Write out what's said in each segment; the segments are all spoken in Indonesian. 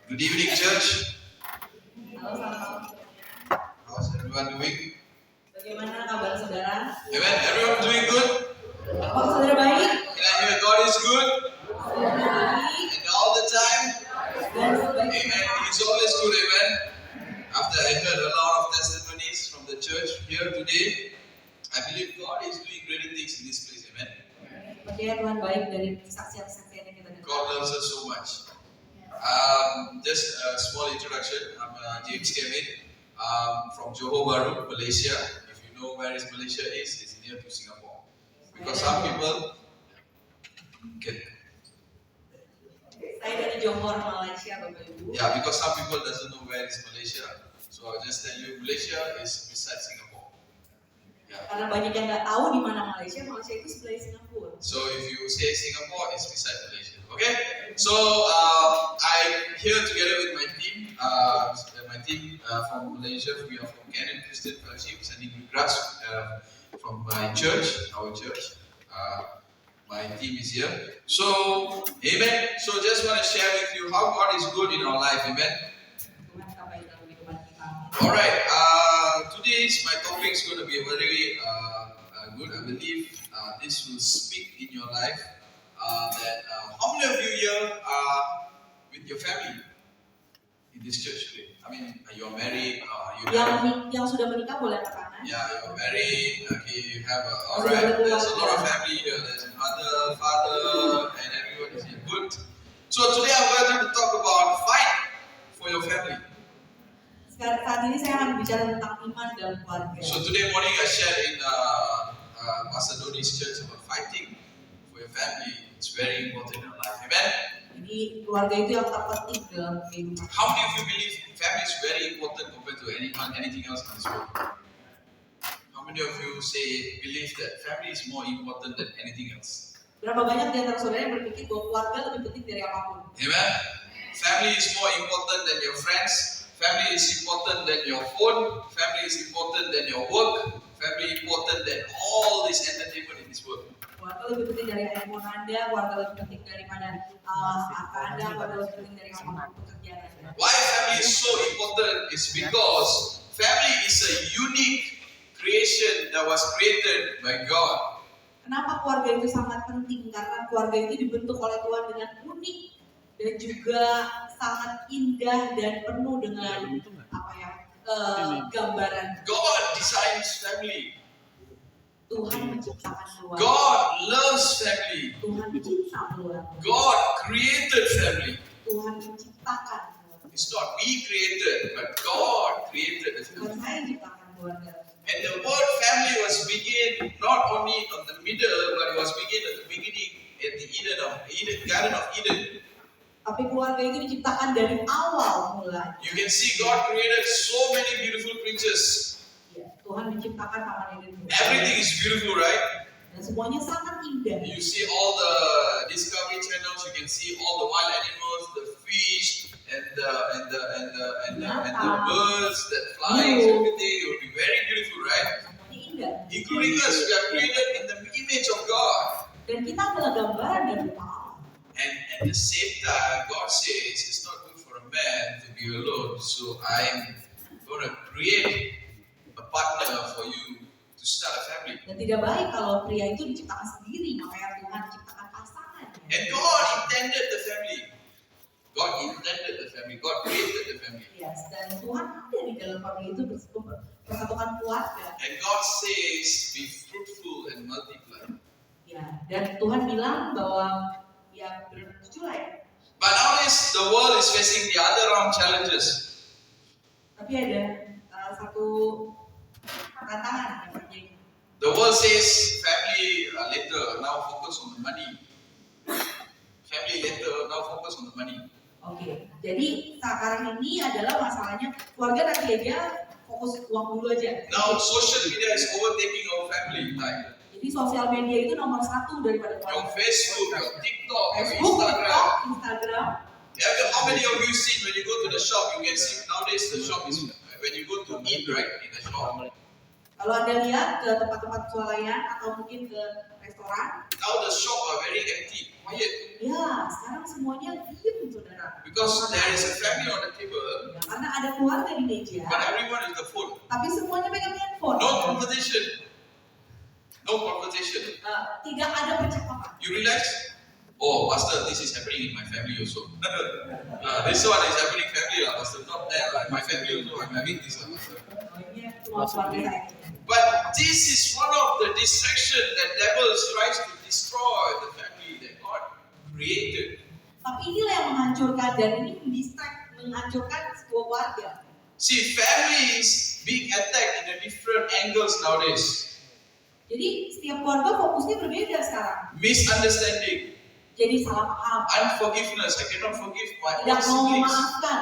Good evening, church. Halo, selamat malam. How's everyone doing? Bagaimana kabar saudara? Amen. Everyone doing good? Apakah saudara baik? Can I hear God is good? Saudara baik And all the time? dan sebaik. Amen. He's always good. Amen. After I heard a lot of testimonies from the church here today, I believe God is doing great things in this place. Amen. Percaya Tuhan baik dari kesaksian-kesaksian yang kita dengar. God loves us so much. Just a small introduction. I'm James Kevin from Johor Bahru, Malaysia. If you know where is Malaysia is, it's near to Singapore. Because some people can, Saya dari Johor, Malaysia, Bapak Ibu. yeah, because some people doesn't know where is Malaysia. So I'll just tell you, Malaysia is beside Singapore. Yeah. Karena banyak yang nggak tahu di mana Malaysia. Malaysia itu sebelah Singapura. So if you say Singapore, it's beside Malaysia. Okay. So I'm here together with my team. From Malaysia. We are from Canon Christian Fellowship, sending regards from my church, our church. My team is here. So, amen. So just want to share with you how God is good in our life. Amen. Tuhan sampai dalam kehidupan kita. Alright, today's my topic is going to be very good. I believe this will speak in your life. How many of you here are with your family in this church today? I mean, you're married, you have, Yang sudah menikah boleh angkat tangan. yeah, you're married, okay, you have alright, there's a lot of family here. There's mother, father, and everyone is here. Good. So today I'm going to talk about fight for your family. Saat ini saya akan bicara tentang iman dalam keluarga. So today morning I shared in Pastor Dodi's church about fighting for your family. It's very important in our life. Amen. Jadi keluarga itu yang terpenting dalam kehidupan. How many of you believe family is very important compared to anything else in this world? How many of you believe that family is more important than anything else? Berapa banyak di antara saudara yang berpikir bahwa keluarga lebih penting dari apapun? Amen. Family is more important than your friends. Family is important than your phone. Family is important than your work. Family is important than all this entertainment in this world. Keluarga lebih penting dari handphone Anda, keluarga lebih penting daripada harta Anda, keluarga lebih penting dari apapun pekerjaan Anda. Why family is so important is because family is a unique creation that was created by God. Kenapa keluarga itu sangat penting? Karena keluarga itu dibentuk oleh Tuhan dengan unik dan juga sangat indah dan penuh dengan gambaran. God designs family. Tuhan menciptakan keluarga. God loves family. Tuhan cinta keluarga. God created family. Tuhan menciptakan keluarga. It's not we created, but God created the Bukan family. saya yang menciptakan keluarga. And the word family was begin not only on the middle, but it was begin at the beginning at the Garden of Eden. Tapi keluarga itu diciptakan dari awal mulai. You can see God created so many beautiful creatures. Ya, Tuhan menciptakan taman Eden. Everything is beautiful, right? Dan semuanya sangat indah. You see all the Discovery channels. You can see all the wild animals, the fish, and the birds that fly. Everything it will be very beautiful, right? Semuanya indah. Including us, we are created in the image of God. Dan kita adalah gambaran dari Allah. And at the same time, God says it's not good for a man to be alone. So I'm going to create a partner for you to start a family. Dan tidak baik kalau pria itu diciptakan sendiri, makanya Tuhan menciptakan pasangan. And God intended the family. God intended the family. God created the family. Yes, dan Tuhan ada di dalam family itu persatukan keluarga. And God says, be fruitful and multiply. Ya, dan Tuhan bilang bahwa ya bermunculah ya. But nowadays, the world is facing the other wrong challenges. Tapi ada satu tantangan yang terjadi. The world says, family later, now focus on the money. Family later, now focus on the money. Oke, jadi sekarang ini adalah masalahnya keluarga nanti aja fokus uang dulu aja. Now social media is overtaking our family time. Jadi sosial media itu nomor satu daripada Your keluarga. Facebook, your TikTok, your Facebook, Instagram. Instagram. How many of you seen when you go to the shop, you can see nowadays the shop is, when you go to eat, right, in the shop. Kalau Anda lihat ke tempat-tempat swalayan atau mungkin ke restoran, Now the shop are very empty, quiet. ya sekarang semuanya diem saudara. Because there is a family on the table, Ya, karena ada keluarga di meja, but everyone is the phone. tapi semuanya pegang handphone. No conversation. No conversation. Tidak ada percakapan. You relax? Oh, Pastor, this is happening in my family also. This one is happening family, Pastor. Not there. My family also, I'm having this, Pastor. Ini cuma keluarga saya. But this is one of the distractions that devil tries to destroy the family that God created. Tapi inilah yang menghancurkan dan ini menghancurkan sebuah keluarga. See, family is being attacked in a different angles nowadays. Jadi setiap keluarga fokusnya berbeda sekarang. Misunderstanding, Jadi salah paham, unforgiveness. I cannot forgive my tidak own mau siblings. memaafkan,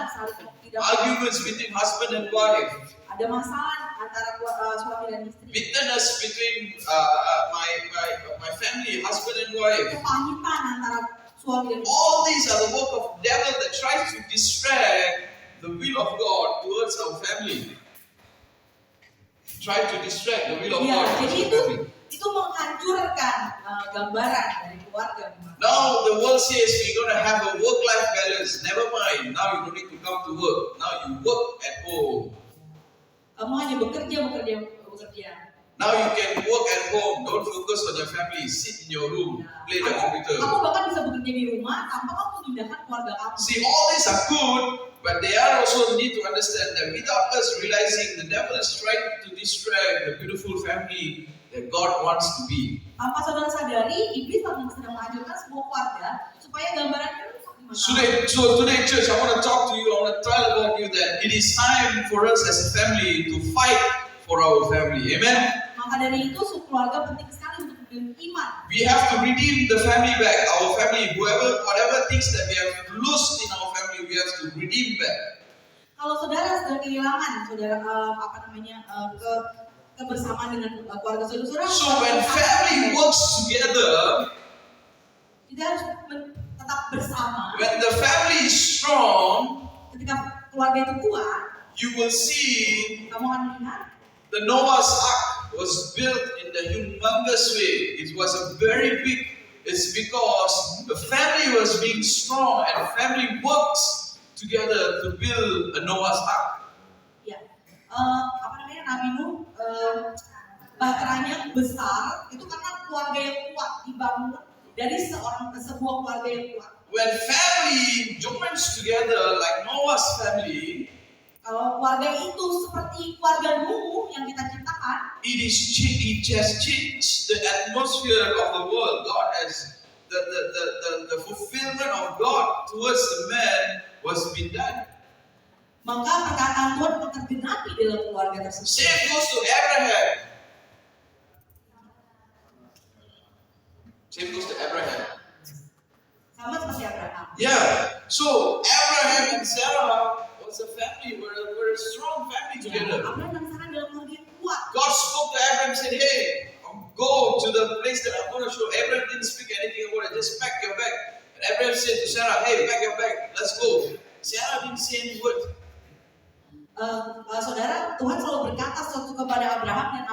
tidak Arguments between husband and wife. ada masalah antara suami dan istri. Bitterness between my family, husband and wife. Kepahitan antara suami dan istri. All these are the work of devil that tries to distract the will of God towards our family. Try to distract the will of Ya, God towards jadi our family. itu menghancurkan gambaran dari keluarga. Now the world says we're going to have a work-life balance. Never mind. Now you don't need to come to work. Now you work at home. Kamu hanya bekerja. Now you can work at home. Don't focus on your family. Sit in your room. Play the computer. Kamu bahkan bisa bekerja di rumah tanpa kamu memindahkan keluarga kamu. See, all these are good, but they are also need to understand that without us realizing, the devil is trying to distract the beautiful family that God wants to be. Tanpa saudara sadari, iblis sedang menghancurkan sebuah keluarga supaya gambarannya rusak di mata. So today, church, I want to talk to you. I want to tell about you that it is time for us as a family to fight for our family. Amen. Maka dari itu, keluarga penting sekali untuk memiliki iman. We have to redeem the family back. Our family, whatever things that we have lost in our family, we have to redeem back. Kalau saudara sedang kehilangan, kebersamaan dengan keluarga saudara. So when family works together, kita harus tetap bersama. when the family is strong, Ketika keluarga itu kuat, you will see kamu akan melihat the Noah's Ark was built in the humongous way. It was a very big. It's because the family was being strong and family works together to build a Noah's Ark. ya, Nabi Nuh bahteranya besar itu karena keluarga yang kuat dibangun dari sebuah keluarga yang kuat. When family joins together like Noah's family, Kalau keluarga itu seperti keluarga Nuh yang kita ciptakan, it has changed the atmosphere of the world. God has the fulfillment of God towards the man was been done. maka perkataan Tuhan akan tergenapi dalam keluarga tersebut. Same goes to Abraham. Same goes to Abraham. Sama seperti Abraham. Yeah. So Abraham and Sarah was a family, were a strong family together. Abraham dan Sarah dalam keluarga yang kuat. God spoke to Abraham and said, "Hey, go to the place that I'm going to show." Abraham didn't speak anything about it. Just pack your bag. And Abraham said to Sarah, "Hey, pack your bag. Let's go." Sarah didn't say any word. Saudara, Tuhan selalu berkata sesuatu kepada Abraham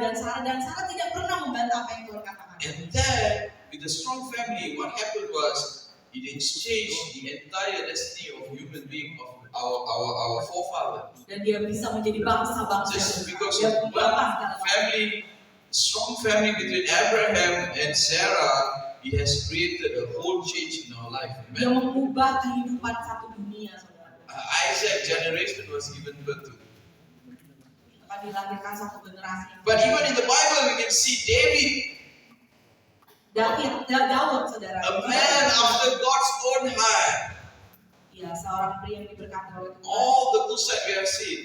dan Sarah tidak pernah membantah apa yang Tuhan katakan. And then, with a strong family, what happened was it exchanged the entire destiny of human being of our forefather. Dan dia bisa menjadi bangsa-bangsa. Just because Dia of mengubah one segala family, strong family between Abraham and Sarah, it has created a whole change in our life. Dia Amen. mengubah kehidupan satu dunia, saudara. Isaac generation was given birth to. Akan dilahirkan satu generasi. But even in the Bible, we can see Daud, saudara. a man after God's own heart. Ya, seorang pria yang diberkati oleh Tuhan. All the good side we have seen,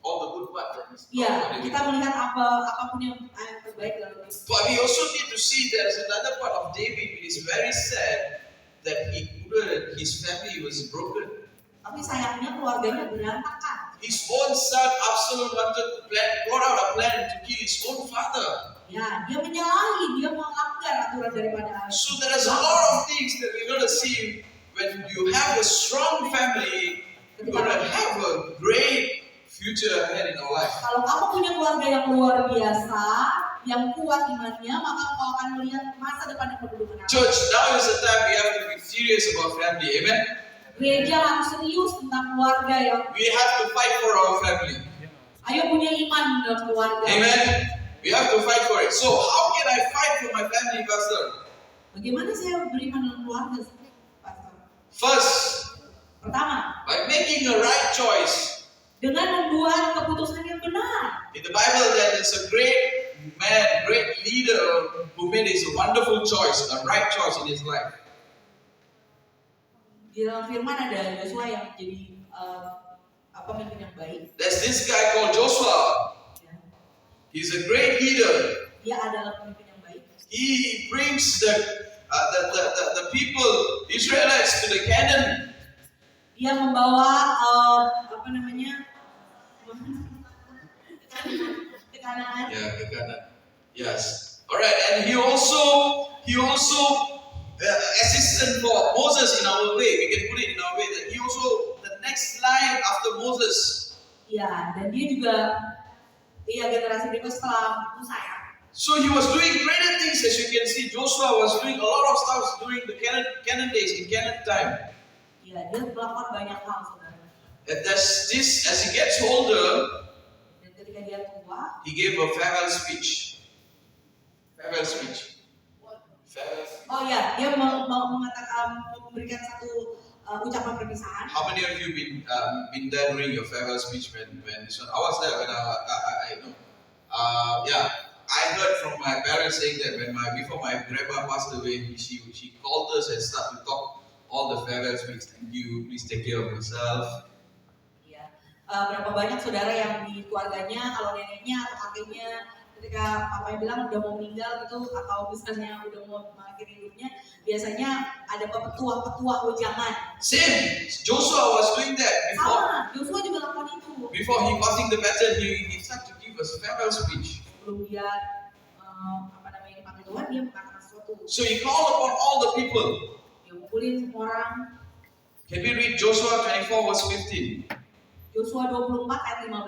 all the good part that is. Ya, kita melihat apapun yang terbaik dalam hidup. But we also need to see there is another part of David which is very sad that his family was broken. Tapi sayangnya keluarganya berantakan. His own son Absalom brought out a plan to kill his own father. Ya, dia menyalahi, dia melanggar aturan daripada Allah. So there is a lot of things that we're going to see when you have a strong family. You're going to have a great future ahead in our life. Kalau kamu punya keluarga yang luar biasa, yang kuat imannya, maka kau akan melihat masa depan yang penuh dengan harapan. Church, now is the time we have to be serious about family. Amen. Gereja harus serius tentang keluarga ya. We have to fight for our family. Ayo punya iman dalam keluarga. Amen. We have to fight for it. So how can I fight for my family, Pastor? Bagaimana saya beriman dalam keluarga, Pastor? First, Pertama, by making a right choice. dengan membuat keputusan yang benar. In the Bible, there is a great man, great leader who made his wonderful choice, a right choice in his life. Di dalam firman ada Yosua yang menjadi pemimpin yang baik. There's this guy called Joshua. Ya. He's a great leader. Dia adalah pemimpin yang baik. He brings the people, Israelites, to the Canaan. Dia membawa ke Kanaan. Yeah, the Canaan. Yes. All right, and he also assistant for Moses in our way. We can put it in our way that he also the next line after Moses. Ya, dan dia juga generasi berikut setelah Musa ya. So he was doing greater things, as you can see. Joshua was doing a lot of stuff during the Canaan days, in Canaan time. Ya, dia melakukan banyak hal, saudara. And as he gets older, Dan ketika dia tua, he gave a farewell speech. Farewell speech. oh ya, dia memberikan satu ucapan perpisahan. How many of you been there during your farewell speech when this one? I was there when I know. I heard from my parents saying that before my grandma passed away, she called us and started to talk all the farewell speech. Thank you, please take care of yourself. Ya, berapa banyak saudara yang di keluarganya, kalau neneknya atau kakeknya ketika papanya bilang udah mau meninggal gitu, atau misalnya udah mau mengakhiri hidupnya, biasanya ada petuah wejangan. Same, Joshua was doing that before. Sama, Yosua juga lakukan itu. Before he passing the baton, he started to give us farewell speech. Sebelum dia dipanggil Tuhan, dia mengatakan sesuatu. So he called upon all the people. Dia ngumpulin semua orang. Can we read Joshua 24 verse 15? Yosua 24 ayat 15.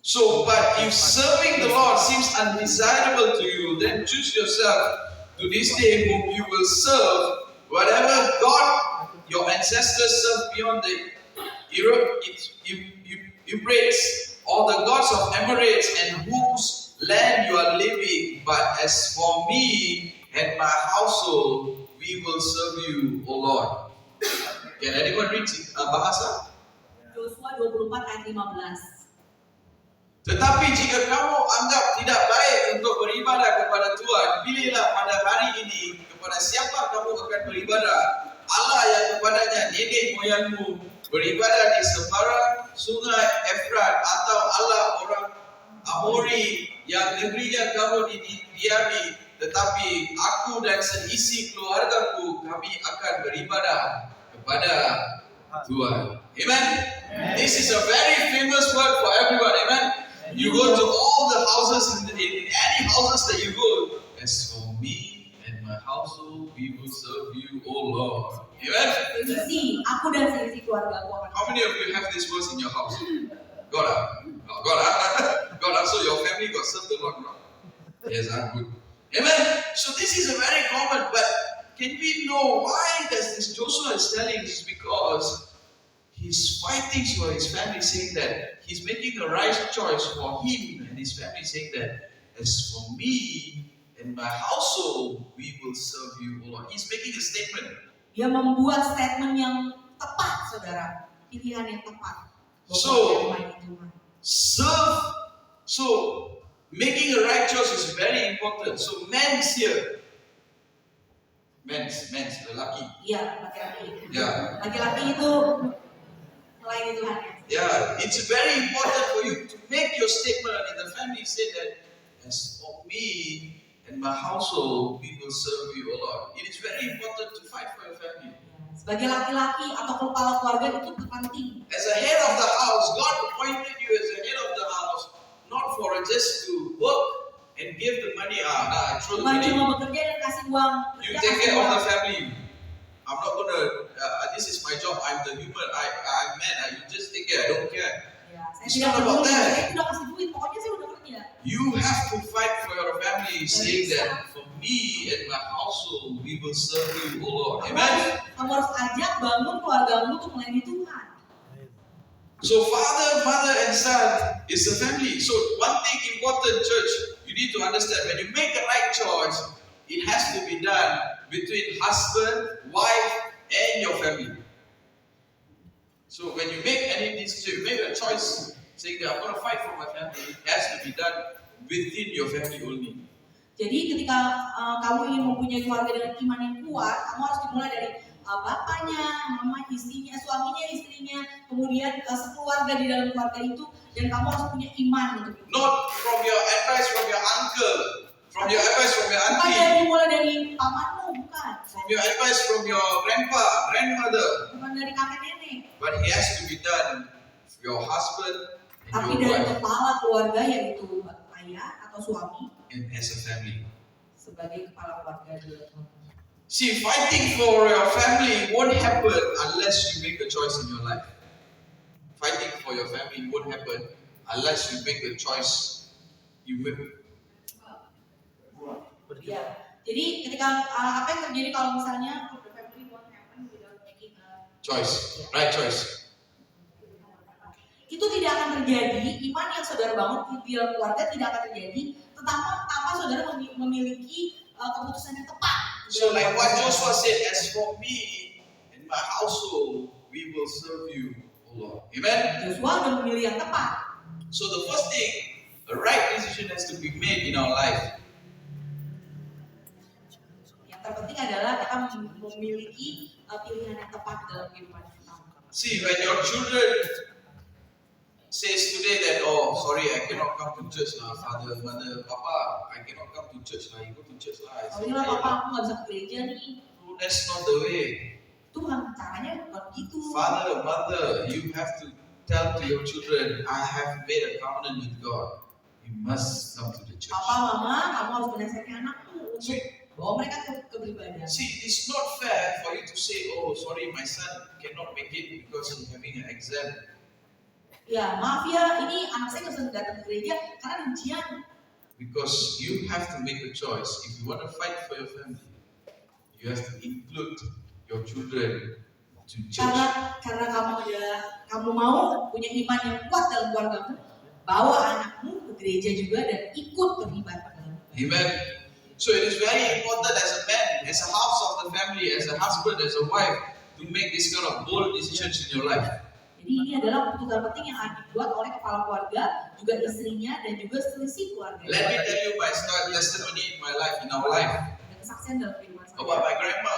So, but if serving the Lord seems undesirable to you, then choose yourself to this day whom you will serve, whatever God your ancestors served beyond the Euphrates, or the gods of Emirates, and whose land you are living. But as for me and my household, we will serve you, O Lord. Can anyone read bahasa? Yosua 24 ayat 15. Tetapi jika kamu anggap tidak baik untuk beribadah kepada Tuhan, pilihlah pada hari ini kepada siapa kamu akan beribadah. Allah yang kepadanya nenek moyangmu beribadah di seberang sungai Efrat, atau Allah orang Amori yang negerinya kamu didiami. Tetapi aku dan seisi keluargaku, kami akan beribadah kepada Tuhan. Amen. This is a very famous word for everyone. Amen. You go to all the houses, in any houses that you go. As for me and my household, we will serve you, O Lord. Amen. Aku dan seisi keluargaku akan. How many of you have this verse in your house? God, so your family got served the Lord, no? Yes, good. Amen. So this is a very common, but can we know why does this Joshua is telling this? Because he's fighting for his family, saying that he's making a right choice for him and his family, saying that as for me and my household, we will serve you, O Lord. He's making a statement. Dia membuat statement yang tepat, saudara. Pilihan yang tepat. So making a right choice is very important. So men's here. Men's, lelaki. Iya, laki-laki. Yeah. Laki-laki itu melayani Tuhan. Yeah, it's very important for you to make your statement in the family. Say that as for me and my household, we will serve you, O Lord. It is very important to fight for your family. Sebagai laki-laki atau kepala keluarga itu penting. As a head of the house, God appointed you as a head of the house, not for just to work and give the money. Bukan cuma bekerja dan kasih uang. You take care of the family. I'm not gonna. This is my job. I'm the human. I'm man. You just take care. I don't care. Ya, Saya It's tidak not about peduli, that. saya udah kasih duit, pokoknya saya udah kerja. You have to fight for your family, saying that for me and my household, we will serve you, O Lord. Amen. Kamu harus ajak bangun keluargamu untuk melayani Tuhan. So father, mother, and son is a family. So one thing important, church, you need to understand, when you make a right choice, it has to be done between husband, wife, and your family. So when you make any decision, you make a choice saying that I'm going to fight for my family, it has to be done within your family only. Jadi ketika kamu ingin mempunyai keluarga dengan iman yang kuat, kamu harus dimulai dari bapaknya, mama, istrinya, suaminya, istrinya, kemudian sekeluarga di dalam keluarga itu, dan kamu harus punya iman untuk itu. Not from your advice from your uncle, from your advice from your Bukan auntie, dimulai dari pamanmu, bukan. from your advice from your grandpa, grandmother, Bukan dari kakek nenek. but it has to be done for your husband Tapi and your dari wife kepala keluarga, yaitu ayah atau suami, and as a family. sebagai kepala keluarga di dalam keluarga. See, fighting for your family won't happen unless you make a choice in your life. Fighting for your family won't happen unless you make a choice. You will. Ya. Jadi ketika apa yang terjadi kalau misalnya the family won't happen without making a Choice, right choice. itu tidak akan terjadi, iman yang saudara bangun di dalam keluarga tidak akan terjadi tanpa saudara memiliki keputusan yang tepat. So like what Joshua said, as for me and my household, we will serve you, O Lord. Amen? Joshua sudah memilih yang tepat. So the first thing, a right decision has to be made in our life. Yang terpenting adalah kita memiliki pilihan yang tepat dalam kehidupan kita. See, when your children says today that, oh, sorry, I cannot come to church lah, father, mother, papa, I cannot come to church lah, you go to church lah. I say, Soalnya papa aku nggak bisa ke gereja nih. no, that's not the way. Tuhan caranya bukan gitu. Father, mother, you have to tell to your children, I have made a covenant with God. You must come to the church. Papa, mama, kamu harus menasihati anakmu untuk bawa mereka ke beribadah. See, it's not fair for you to say, oh, sorry, my son cannot make it because he's having an exam. Ya, maaf ya, ini anak saya nggak bisa datang ke gereja karena ujian. Because you have to make a choice. If you want to fight for your family, you have to include your children to church. Karena kamu mau punya iman yang kuat dalam keluargamu, bawa anakmu ke gereja juga dan ikut terlibat dalam. Amen. So it is very important as a man, as a house of the family, as a husband, as a wife, to make this kind of bold decisions in your life. Jadi ini adalah keputusan penting yang akan dibuat oleh kepala keluarga, juga istrinya dan juga selisih keluarga. Let me tell you my testimony in my life, in our life, Ada kesaksian dalam kehidupan saya about my grandma.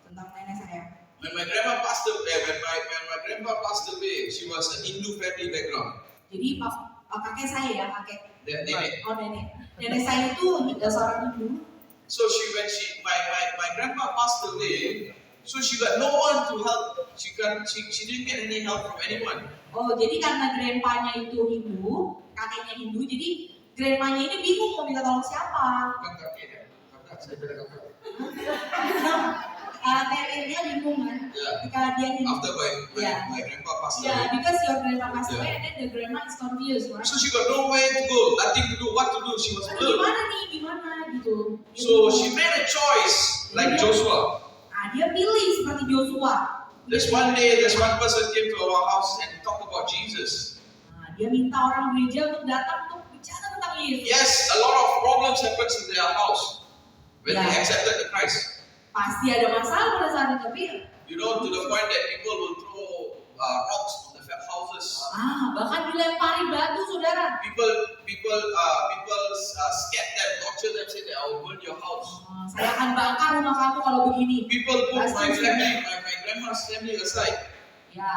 tentang nenek saya. When my grandma passed away, when my grandma passed away, she was a Hindu family background. Jadi kakek saya ya, kakek. Nenek. Oh nenek. Nenek saya itu seorang Hindu. So my grandma passed away. So she got no one to help. She didn't get any help from anyone. Oh, jadi karena grandpa-nya itu Hindu, kakeknya Hindu, jadi grandma-nya ini bingung mau minta tolong siapa. Bukan kakek ya, kakak saya ada kakak. Neneknya bingung kan, Yeah. ketika dia Hindu. After my grandpa passed Yeah, away. because your grandpa passed away, Yeah. and then the grandma is confused, right? So she got nowhere to go, nothing to do, what to do. She was Aduh, alone. gimana nih, gimana gitu. Dia So bingung. she made a choice like Joshua. Nah, dia pilih seperti Joshua. There's one day, there's one person came to our house and talked about Jesus. Nah, dia minta orang gereja untuk datang untuk bicara tentang Yesus. Yes, a lot of problems happens in their house when they Yeah. accepted the Christ. Pasti ada masalah pada saat itu, tapi You know, to the point that people will throw rocks on the houses. bahkan dilempari batu, saudara. People scared them, torture them, say that I will burn your house. Saya akan bakar rumah kamu kalau begini. People put my family, my grandma's family aside. Ya,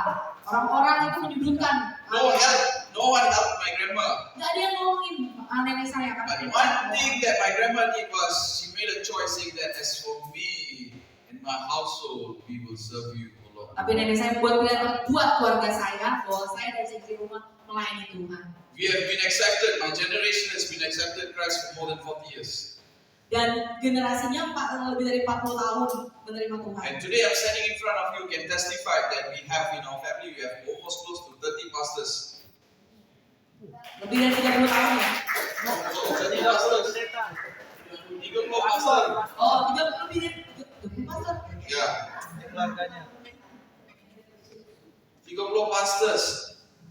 orang-orang itu menyudutkan. No help, no one helped my grandma. Nggak ada yang ngomongin nenek saya kan. But one thing that my grandma did was she made a choice saying that as for me and my household, we will serve you, O Lord. Tapi nenek saya buat keluarga saya bahwa saya dan istri rumah melayani Tuhan. We have been accepted, my generation has been accepted Christ for more than 40 years. Dan generasinya lebih dari 40 tahun menerima Tuhan. And today I'm standing in front of you, can testify that we have in our family, we have almost close to 30 pastors. Lebih dari 30 tahun ya? Jadi pastors. 30 pastor. Oh, 30 lebih dari 30 pastor. Ya. Keluarganya. 30 pastors.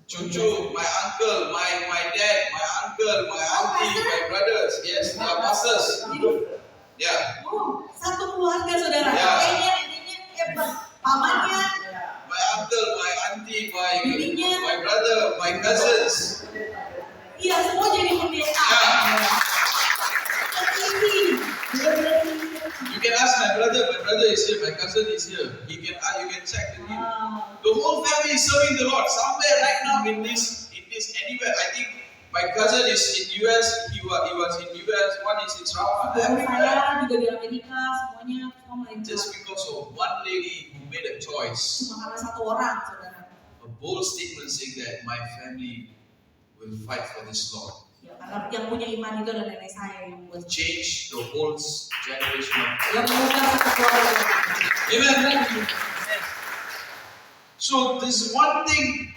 Cucu, my uncle, my dad, my uncle, my auntie, my brothers. Yes, they are pastors. Jadi, Yeah. oh, satu keluarga saudara. Ya. Neneknya, pamannya, My uncle, my auntie, Bibinya. my brother, my cousins. iya semua jadi pendeta. Ya. Ini, benar-benar ini. You can ask my brother is here, my cousin is here. You can check with him. Wow. The whole family is serving the Lord. Somewhere right now in this anywhere. I think my cousin is in US. He was in US. One is in Sarawak. Saudara Everywhere. saya juga di Amerika, semuanya semua melayan Just Tuhan. because of one lady who made a choice, Cuma karena satu orang, saudara. a bold statement saying that my family will fight for this Lord. Ya, karena yang punya iman itu adalah nenek saya yang buat Change the whole generation of yang mengubah satu keluarga. Amen. So this is one thing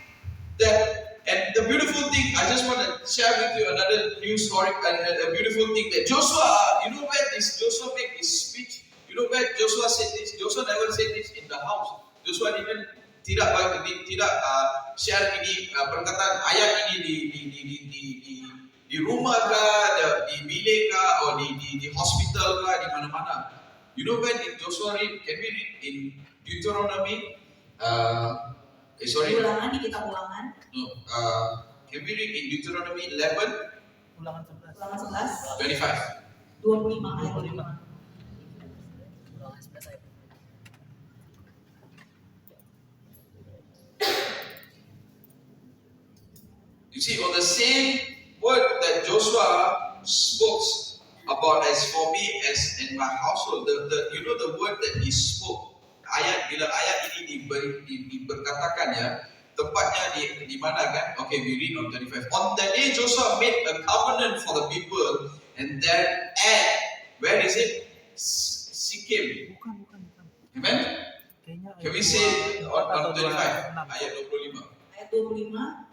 that, and the beautiful thing, I just want to share with you another news story, a beautiful thing that Joshua, you know where this Joshua made this speech? You know where Joshua said this? Joshua never said this in the house. Joshua tidak share ini perkataan ayat ini di rumah kah, di bilik kah, atau di hospital kah, di mana-mana. You know when Joshua read? Can we read in Deuteronomy? Ulangan di kitab Ulangan. No. Can we read in Deuteronomy 11, Ulangan 11. Ulangan 11, 25? 25 ayat 25. Ulangan 11 ayat. You see, on the same word that Joshua spoke about as for me, as in my household, you know the word that he spoke. Bila ayat ini diberkatakan ya, tempatnya di mana kan? Okay, we read on 25. On the day Joshua made a covenant for the people, and then where is it? Sikkim. Bukan. Amen? Kayaknya Can we say on 25? 26. Ayat 25. Ayat 25,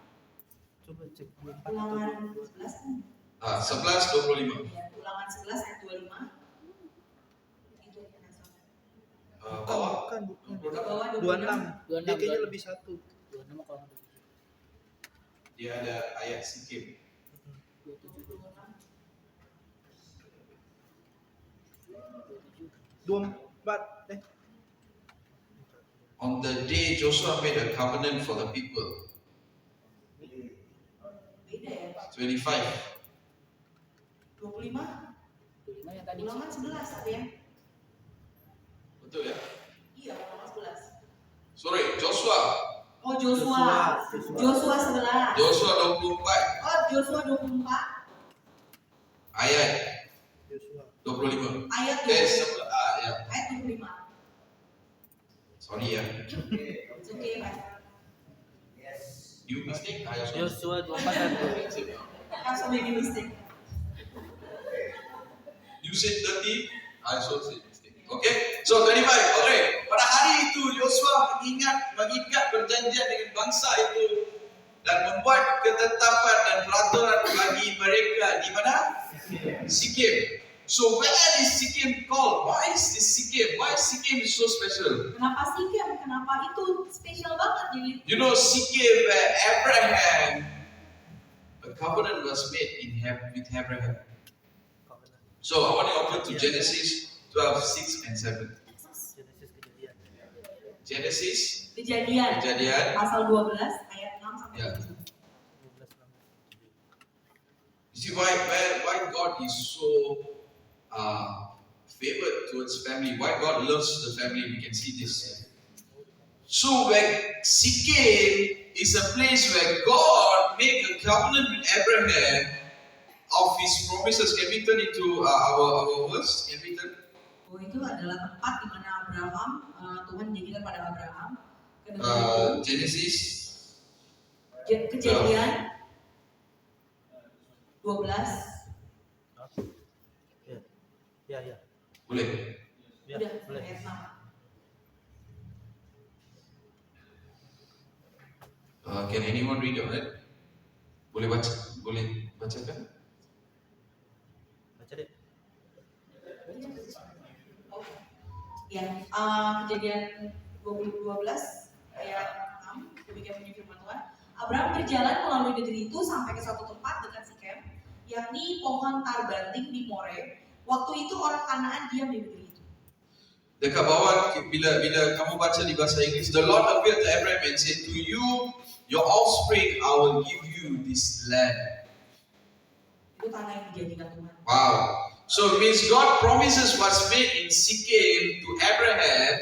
Coba cek 24 Ulangan atau 11 kan? 11, 25. Ya, Ulangan 11 ayat 25. Itu yang asal. Bawah. Bukan. Ke bawah 26. 26. Dia kayaknya lebih satu. 26 kalau Dia ada ayat Sikkim. 24. On the day Joshua made a covenant for the people. Beda ya, Pak. 25. 25, 25 yang tadi. Ulangan 11 ada ya? Betul ya? Iya, Ulangan 11. Sorry, Joshua. Oh, Joshua 11. Joshua 24. Oh, Joshua 24 Ayat Joshua. 25. ayat 20. Ya. Ayat 25. Sorry ya. It's okay, Pak. You mistake? Joshua 24 I have so many mistakes. You said 30, I also said mistake. Okay? So 25. Okay. Pada hari itu Joshua mengikat perjanjian dengan bangsa itu dan membuat ketetapan dan peraturan bagi mereka di mana? Sikkim. So where is Sikkim called? Why is this Sikkim? Why Sikkim is so special? Kenapa sih, Kem? Kenapa itu spesial banget jadi? You know Sikkim where Abraham, a covenant was made with Abraham. So I want to open to Genesis 12, 6 and 7. Genesis kejadian. Kejadian Kejadian. pasal 12 ayat 6 sampai Ya. 7. You see why God is so favored towards family. Why God loves the family. We can see this. So where Sikkim is a place where God made a covenant with Abraham of his promises. Can we turn into our verse? Can we turn? Oh, itu adalah tempat di mana Abraham, Tuhan menjanjikan pada Abraham. Genesis. Kejadian 12 Ya. Boleh. Ya, udah boleh. ayat 6. Can anyone read on it? Boleh baca? Boleh bacakan? Baca deh. Ya, Kejadian 12 ayat 6, demikian bunyi firman Tuhan. Abraham berjalan melalui negeri itu sampai ke suatu tempat dekat Sikem, yakni pohon tarbanting di More. Waktu itu orang Kanaan diam di negeri itu. Dekat bawah bila kamu baca di bahasa Inggeris, the Lord appeared to Abraham and said, "To you, your offspring, I will give you this land." Itu tanah yang dijanjikan Tuhan. Wow. So it means God promises was made in Sikkim to Abraham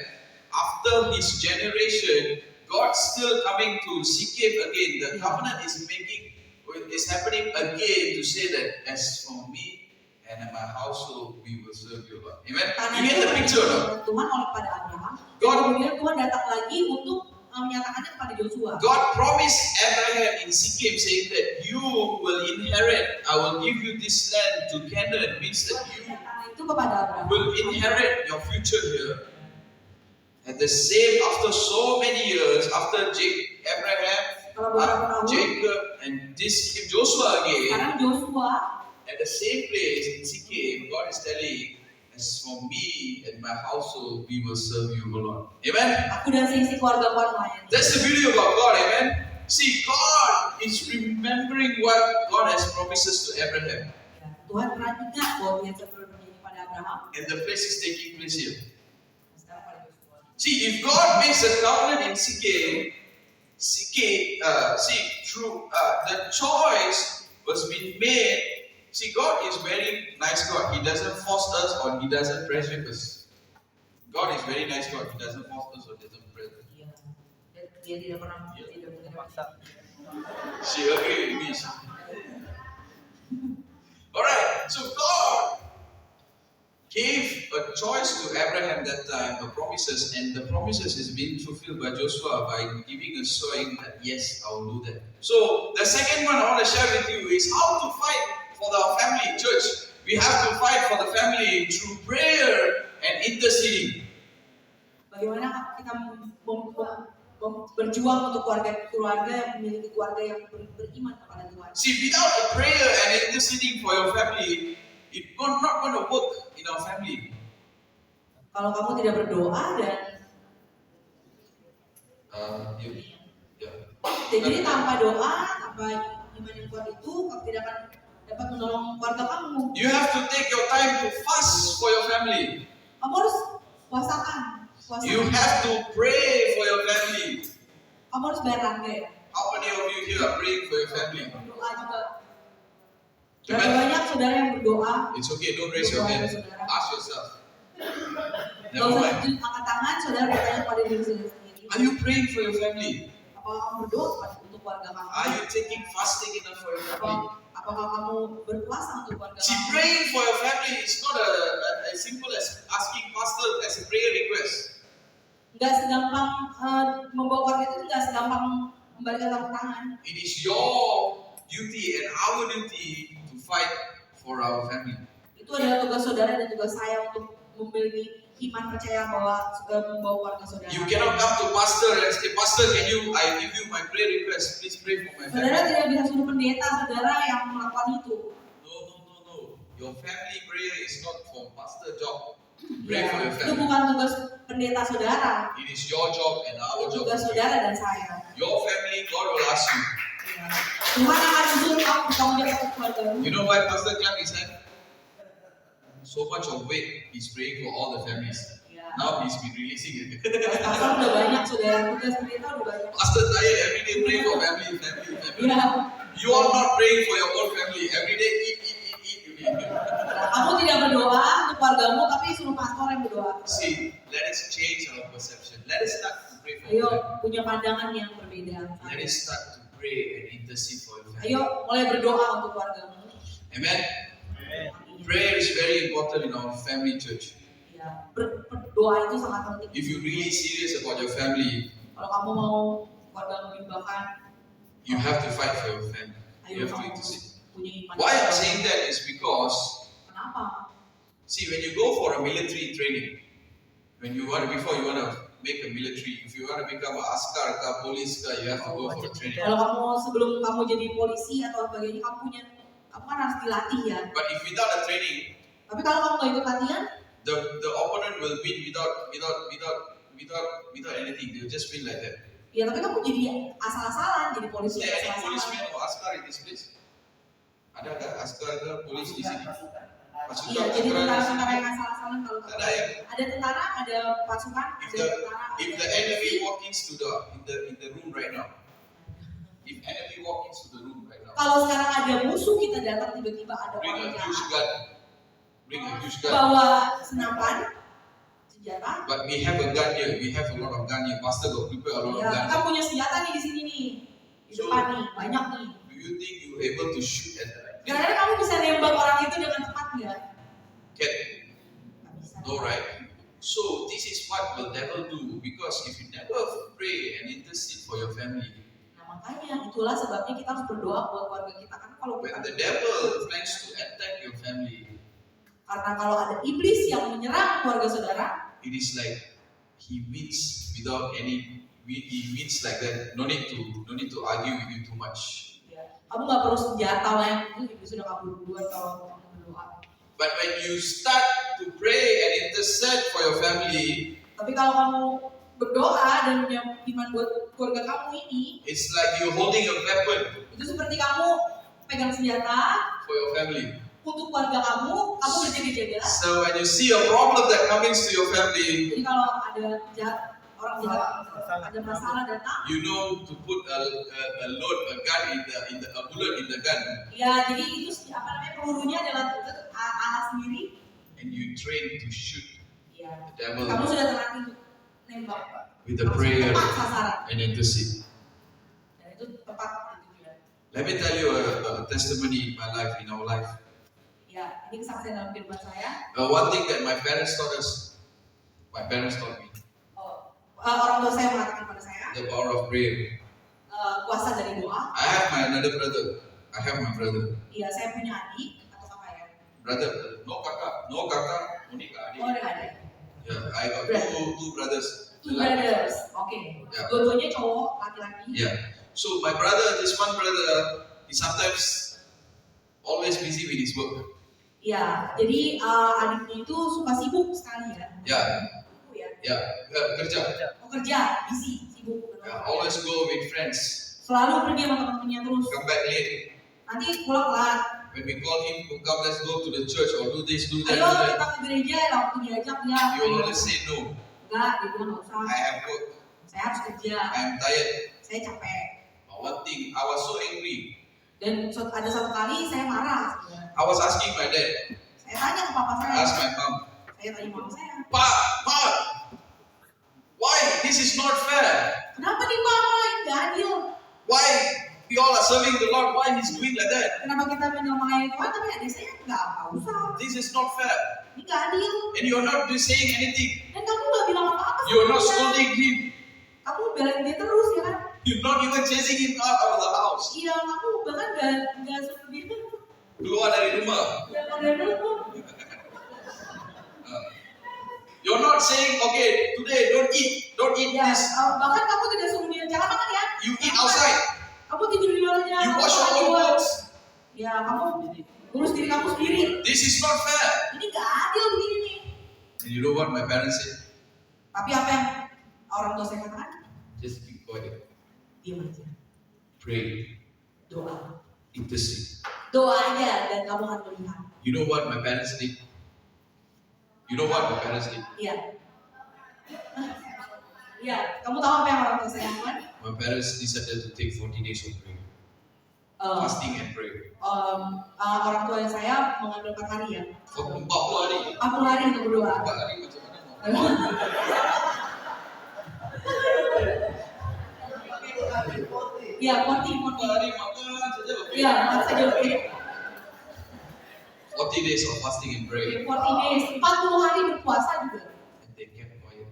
after his generation. God still coming to Sikkim again. The covenant is happening again to say that as for me and my household, we will serve you, Lord. Amen. You get the picture, no? Tuhan oleh pada Abraham. God, Kemudian Tuhan datang lagi untuk menyatakannya kepada Joshua. God promised Abraham in Sikkim saying that you will inherit, I will give you this land to Canaan. Means that you Itu kepada Abraham. will inherit your future here. At the same, after so many years, after Abraham, Kalau beberapa tahun, Jacob, and this came Joshua again, sekarang Joshua at the same place in Sikkim, God is telling, as for me and my household, we will serve you, O Lord. Amen? aku dan seisi keluarga Tuhan melayani. That's the beauty about God, amen? See, God is remembering what God has promises to Abraham. Ya, Tuhan pernah ingat bahwa dia telah berjanji pada Abraham. And the place is taking place here. Sekarang pada Joshua. See, if God makes a covenant in Sikkim, the choice was being made. See, God is very nice God. He doesn't force us or He doesn't pressure us. God is very nice God. He doesn't force us or doesn't pressure us. Iya. Dia tidak pernah tidak Paksa. She agree with me. Alright, so God gave a choice to Abraham that time, the promises, and the promises is being fulfilled by Joshua by giving a sign that yes, I will do that. So the second one I want to share with you is how to fight for our family, church. We have to fight for the family through prayer and interceding. Bagaimana kita berjuang untuk keluarga yang memiliki keluarga yang beriman kepada Tuhan. See, without a prayer and interceding for your family, it's not going to work in our family. Kalau kamu tidak berdoa dan jadi tanpa doa, tanpa iman yang kuat itu, kamu tidak akan dapat menolong keluarga kamu. You have to take your time to fast for your family. Kamu harus puasakan. You have to pray for your family. Kamu harus bayar harga. How many of you here are praying for your family? Berdoa juga. Berapa banyak saudara yang berdoa? It's okay, don't raise your hand. Ask yourself. Gak Never usah mind. angkat tangan, saudara bertanya pada diri sendiri. Are you praying for your family? Apakah kamu berdoa untuk keluarga kamu? Are you taking fasting enough for your family? Apakah kamu berpuasa untuk keluarga See, kamu? praying for your family is not as simple as asking pastor as a prayer request. Gak segampang membawa keluarga itu, gak segampang membalikan tepuk tangan. It is your duty and our duty to fight for our family. Itu adalah tugas saudara dan tugas saya untuk memiliki iman percaya bahwa membawa keluarga saudara. You cannot come to pastor and say, Pastor, I give you my prayer request. Please pray for my Saudara family. tidak bisa suruh pendeta saudara yang melakukan itu. No. Your family prayer is not for pastor job. Pray for your Itu family. bukan tugas pendeta saudara. It is your job and our Itu job. tugas saudara dan saya. Your family, God will ask you. Ya. Tuhan akan menyuruh kamu bertanggung jawab atas keluargamu. You know why Pastor clapped his hand? So much of weight he's praying for all the families. Ya. Now he's been releasing it. Pastor udah banyak saudara, tugas pendeta udah banyak. Pastor tired every day praying for family. Ya. You are not praying for your own family. Every day eat. You need. Kamu tidak berdoa untuk keluargamu, tapi suruh pastor yang berdoa. See, let us change our perception. Let us start to pray for Ayo your family. punya pandangan yang berbeda. Let us start to pray and intercede for your family. Ayo mulai berdoa untuk keluargamu. Amen. Prayer is very important in our family church. Ya, berdoa itu sangat penting. If you're really serious about your family, Kalau kamu mau keluargamu diubahkan, you have to fight for your family. You ayo have to kamu intercede. punya iman. Why I'm saying that is because, Kenapa? see, when you go for a military training, before you want to make a military, if you want to become a askar, police, you have to go for a training. Kalau kamu sebelum kamu jadi polisi atau sebagainya, kamu kan harus dilatih ya. But if without a training, Tapi kalau kamu nggak ikut latihan, the opponent will win without anything. They'll just win like that. ya tapi kamu jadi asal-asalan, jadi polisi Is there any asal-asalan. policeman or askar in this place? Ada nggak askar ke polis di sini? Pasukan Iya, jadi askar. tentara-tentara yang asal-asalan kalau Ada ya? ada tentara, ada pasukan, If ada the tentara. if the enemy walk into in the room right now, if enemy walk into the room right now, Kalau sekarang ada musuh kita datang tiba-tiba ada bring orang a huge jahat gun, bring a huge gun. bawa senapan, senjata. But we have a gun here. We have a lot of gun here. Pastor got prepare a lot of Ya, gun. kita punya senjata nih di sini nih, di depan nih, banyak nih. Do you think you able to shoot at the Kira-kira kamu bisa nembak orang itu dengan tepat nggak? can? Nggak bisa. No, right? So this is what the devil do, because if you never pray and intercede for your family, Nah makanya itulah sebabnya kita harus berdoa buat keluarga kita, karena kalau when kita, the devil plans to attack your family, karena kalau ada iblis yang menyerang keluarga saudara, it is like he wins without any. He wins like that. No need to argue with you too much. ya, kamu nggak perlu senjata lah yang itu iblis sudah kabur duluan kalau kamu berdoa. But when you start to pray and intercede for your family, Tapi kalau kamu berdoa dan punya iman buat keluarga kamu ini, it's like you're holding a weapon itu seperti kamu pegang senjata for your family. untuk keluarga kamu berjaga-jaga. So when you see a problem that comes to your family, Jadi kalau ada orang jahat, ada masalah datang, you know to put a load, a gun a bullet in the gun, ya jadi itu pelurunya adalah alas sendiri. and you train to shoot Ya, the devil kamu sudah terlatih untuk nembak. with the Harus prayer tepat sasaran. and intercede. Dan itu tepat gitu ya. Let me tell you a testimony in my life, in our life. Ya, ini kesaksian dalam kehidupan saya. One thing that my parents taught me, Orang tua saya mengatakan pada saya, the power of prayer. kuasa dari doa. I have my another brother. I have my brother. Iya, saya punya adik atau kakak ya. Brother, no kakak, only adik. Oh, ada ada. Yeah, I got two brothers. Two brothers. Oke. Ya. Dua-duanya cowok, laki-laki. Yeah. So my brother, this one brother, he sometimes always busy with his work. Iya, jadi adiknya itu suka sibuk sekali ya. Yeah, Ya. yeah, kerja. Oh, kerja, busy, sibuk. Yeah, always go with friends. Selalu pergi sama teman-temannya terus. Come back late. Nanti pulang telat. When we call him to come, let's go to the church or do this, do that, Ayo do kita that. ke gereja, waktu diajak ya. He will always say no. Enggak, dia bilang nggak usah. I have work. Saya harus kerja. I am tired. Saya capek. But one thing, I was so angry. Dan ada satu kali saya marah. I was asking my dad. Saya tanya ke papa I saya. asked my mom, Saya tanya mama saya. Pa, why? This is not fair. Kenapa nih mama? Ini nggak adil. Why we all are serving the Lord? Why he's doing like that? Kenapa kita menyelamatkan Tuhan tapi adik saya nggak usah. This is not fair. Ini nggak adil. And you are not saying anything. Dan kamu nggak bilang apa-apa. You are not sama dia. scolding him. Kamu belain dia terus ya kan? You're not even chasing him out of the house. Iya, kamu bahkan nggak suruh dia Keluar dari rumah. jangan dari dulu. You're not saying, okay, today don't eat Ya, this. bahkan kamu tidak suruh dia jangan makan ya. You eat outside. Kamu tidur di luar aja. You wash your Makan di own luar. clothes. Ya, kamu urus diri kamu sendiri. This is not fair. Ini nggak adil begini nih. And you know what my parents said? Tapi apa yang orang tua saya katakan? Just keep quiet. Diam aja. Pray. Doa. Intercede. Doa aja dan kamu akan melihat. You know what my parents did? You know what my parents did? Iya. Iya, kamu tahu apa yang orang tua saya lakukan? My parents decided to take 40 days of prayer. Eh, Fasting and prayer. orang tua saya mengambil 4 hari ya. 40 hari. 40 hari untuk berdoa. 4 hari macam mana mau? Iya, 40 hari makan saja. Iya, makan saja oke. 40 days of fasting and prayer. 40 days, 40 hari berpuasa juga. And they kept quiet.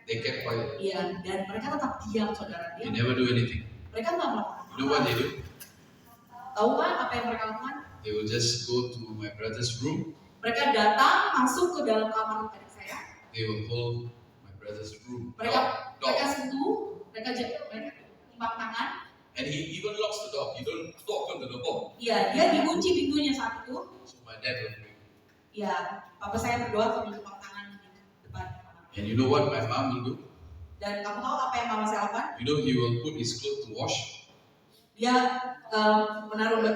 They kept quiet. Iya, dan mereka tetap diam saudara. They Diam. never do anything. Mereka nggak melakukan. You know what they do? Tahu kan apa yang mereka lakukan? They will just go to my brother's room. Mereka datang masuk ke dalam kamar adik saya. They will hold my brother's room Mereka door. sentuh, mereka timbang tangan. And he even locks the door. He don't knock on the door. Iya, dia dikunci pintunya saat itu. So my dad will pray. Ya, papa saya berdoa sambil timbang tangan di depan. And you know what my mom will do? Dan kamu tahu apa yang mama saya lakukan? You know he will put his clothes to wash. Dia mengambil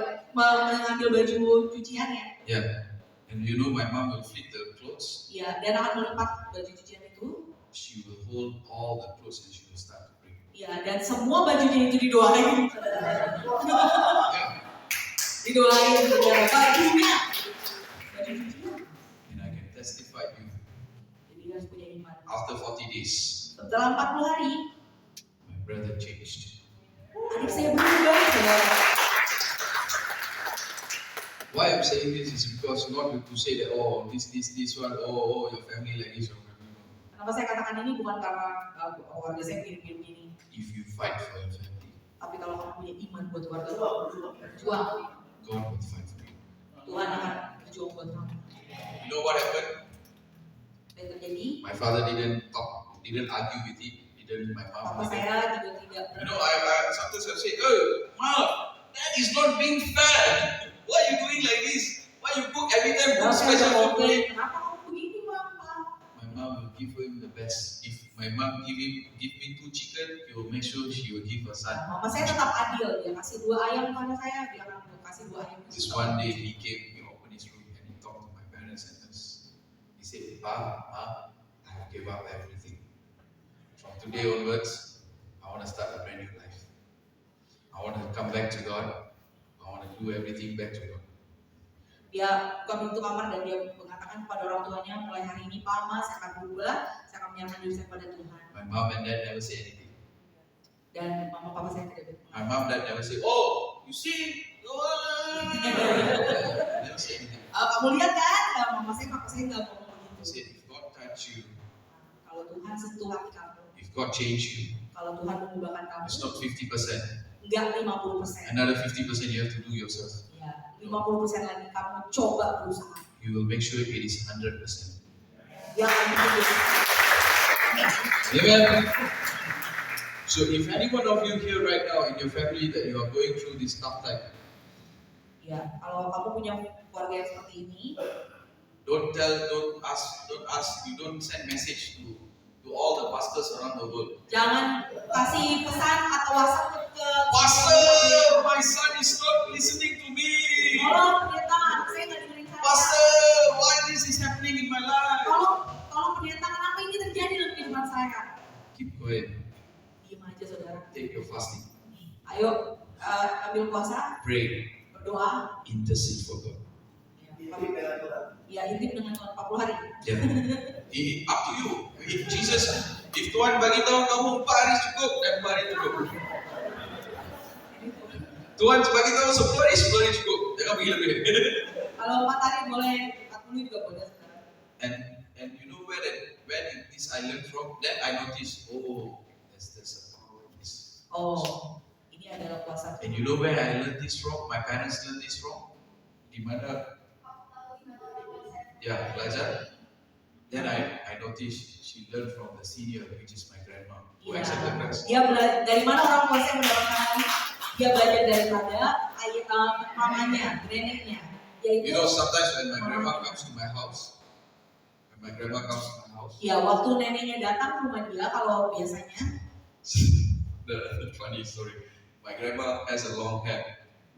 baju cuciannya. Yeah. And you know my mom will flip the clothes. Ya, dan akan melipat baju cucian itu. She will hold all the clothes and she will start to pray. Ya, dan semua bajunya itu didoain. Didoain saudara, bajunya. Baju cucian. And I can testify to you. Jadi harus punya iman. After 40 days, Setelah 40 hari, my brother changed. adik saya berubah, saudara. Why I'm saying this is because not to say that this one, your family like this, your family. Kenapa saya katakan ini bukan karena keluarga saya begini-begini. If you fight for your family, Tapi kalau kamu punya iman buat keluarga kamu, berjuang, God will fight for you. Tuhan akan berjuang buat kamu. You know what happened? Dan terjadi, My father didn't argue with it. My mom papa didn't. saya juga tidak You know, I sometimes I say, oh, Mom, that is not being fair. Why are you doing like this? Why you cook every time cook special for me? Kenapa kamu begini, Mama? My mom will give him the best. If my mom give me 2 chicken, he will make sure she will give her son. Mama saya tetap adil, dia kasih 2 ayam pada saya, dia akan kasih 2 ayam. This one day he came, he opened his room and he talked to my parents and this. He said, Pa, Ma, I have gave up everything. From today onwards, I want to start a brand new life. I want to come back to God. I want to do everything back to God. Dia buka pintu kamar dan dia mengatakan kepada orang tuanya, mulai hari ini Mama, saya akan berubah, saya akan menyerahkan diri saya kepada Tuhan. My mom and dad never say anything. Dan mama papa saya tidak berubah. My mom and dad never say, oh, you see, never say anything. Kamu lihat kan, mama saya papa saya nggak ngomong He begitu. said, if God touch you, Kalau Tuhan sentuh hati kamu, if God change you, kalau Tuhan mengubahkan kamu, it's not 50%. enggak 50%. Another 50% you have to do yourself. Ya, 50% lagi kamu coba berusaha. You will make sure it is 100%. Dia akan berusaha. Amen. So if any one of you here right now in your family that you are going through this tough time, Ya, kalau kamu punya keluarga yang seperti ini, don't ask, you don't send message to all the pastors around the world. jangan kasih pesan atau WhatsApp ke Pastor, my son is not listening to me. tolong pendeta, saya nggak dengerin saya. Pastor, why this is happening in my life? Tolong pendeta, kenapa ini terjadi dalam kehidupan saya? Keep quiet. Diam aja saudara. Take your fasting. Ayo ambil puasa, Pray. berdoa. Intercede for God. Ya, intip dengan Tuhan 40 hari. Yeah. Up to you. If Tuhan bagi tahu kamu 4 hari cukup dan 4 hari cukup. Tuhan bagi tahu 10 hari cukup. Jangan pergi lebih. Kalau 4 hari boleh, 40 juga boleh saudara. And you know where this I learned from? Then I noticed, there's a power in this. Oh, ini adalah puasa. And you know where I learned this from? My parents learned this from? Di mana? Ya, belajar. Then I noticed she learned from the senior, which is my grandma, who accepted Christ. Dia dari mana orang tua saya mendapatkan ini? Dia belajar daripada mamanya, neneknya. You know, sometimes when my grandma comes to my house, ya waktu neneknya datang ke rumah dia, kalau biasanya the funny story, my grandma has a long hair.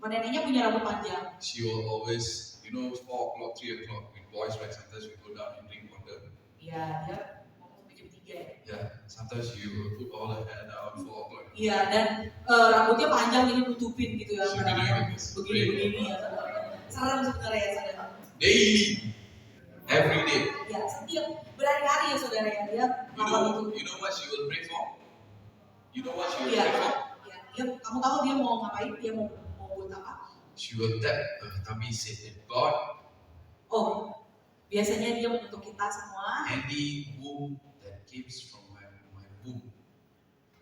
neneknya punya rambut panjang. She will always, 4 o'clock, 3 o'clock, with boys, right? Sometimes we go down and drink water. Ya, dia ngomong sampai jam 3 ya. Yeah, sometimes you will put all her hair down 4 o'clock. Iya, dan rambutnya panjang jadi nutupin gitu ya. She Kadang-kadang begini, begini-begini ya. Serem sebenarnya ya saudara. Daily, every day. Ya, setiap berhari-hari ya saudara ya. Dia melakukan itu. You know what she will pray for? You know what she will Iya, pray for? ya, kamu tahu dia mau ngapain? Dia mau buat apa? She will tap tummy, say that God, Oh, biasanya dia untuk kita semua. any womb that comes from my womb,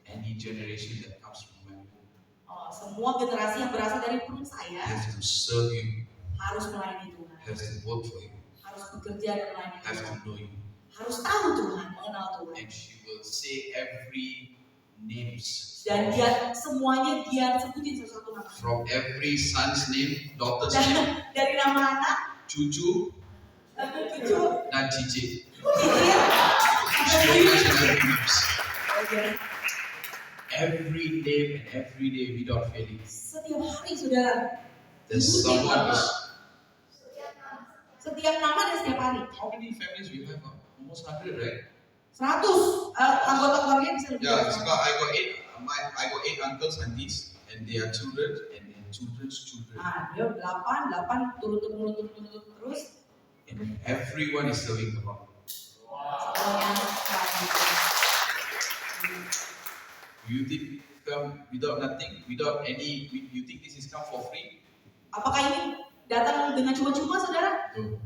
any generation that comes from my womb, Oh, semua generasi yang berasal dari perut saya has to serve you, harus melayani Tuhan, has to work for you, harus bekerja dan melayani has to Tuhan, know you, harus tahu Tuhan, mengenal Tuhan. and she will will say every names. Dan semuanya dia sebutin satu-satu nama. From every son's name, daughter's name, Dari nama anak, cucu, cucu, dan cicit. cicit, She will mention every names. Oke. Every name and every day without failing. Setiap hari saudara. There's Sebutin someone nama. who's, Setiap nama dan setiap hari. how many families we have? Almost 100, right? 100 anggota keluarga bisa lebih. Yeah, dari so I got 8 uncles, aunties, and their children and their children's children. Dia 8 turun terus. And everyone is serving the Lord. Semuanya You think come without nothing, without any? You think this is come for free? Apakah ini datang dengan cuma-cuma, saudara? No.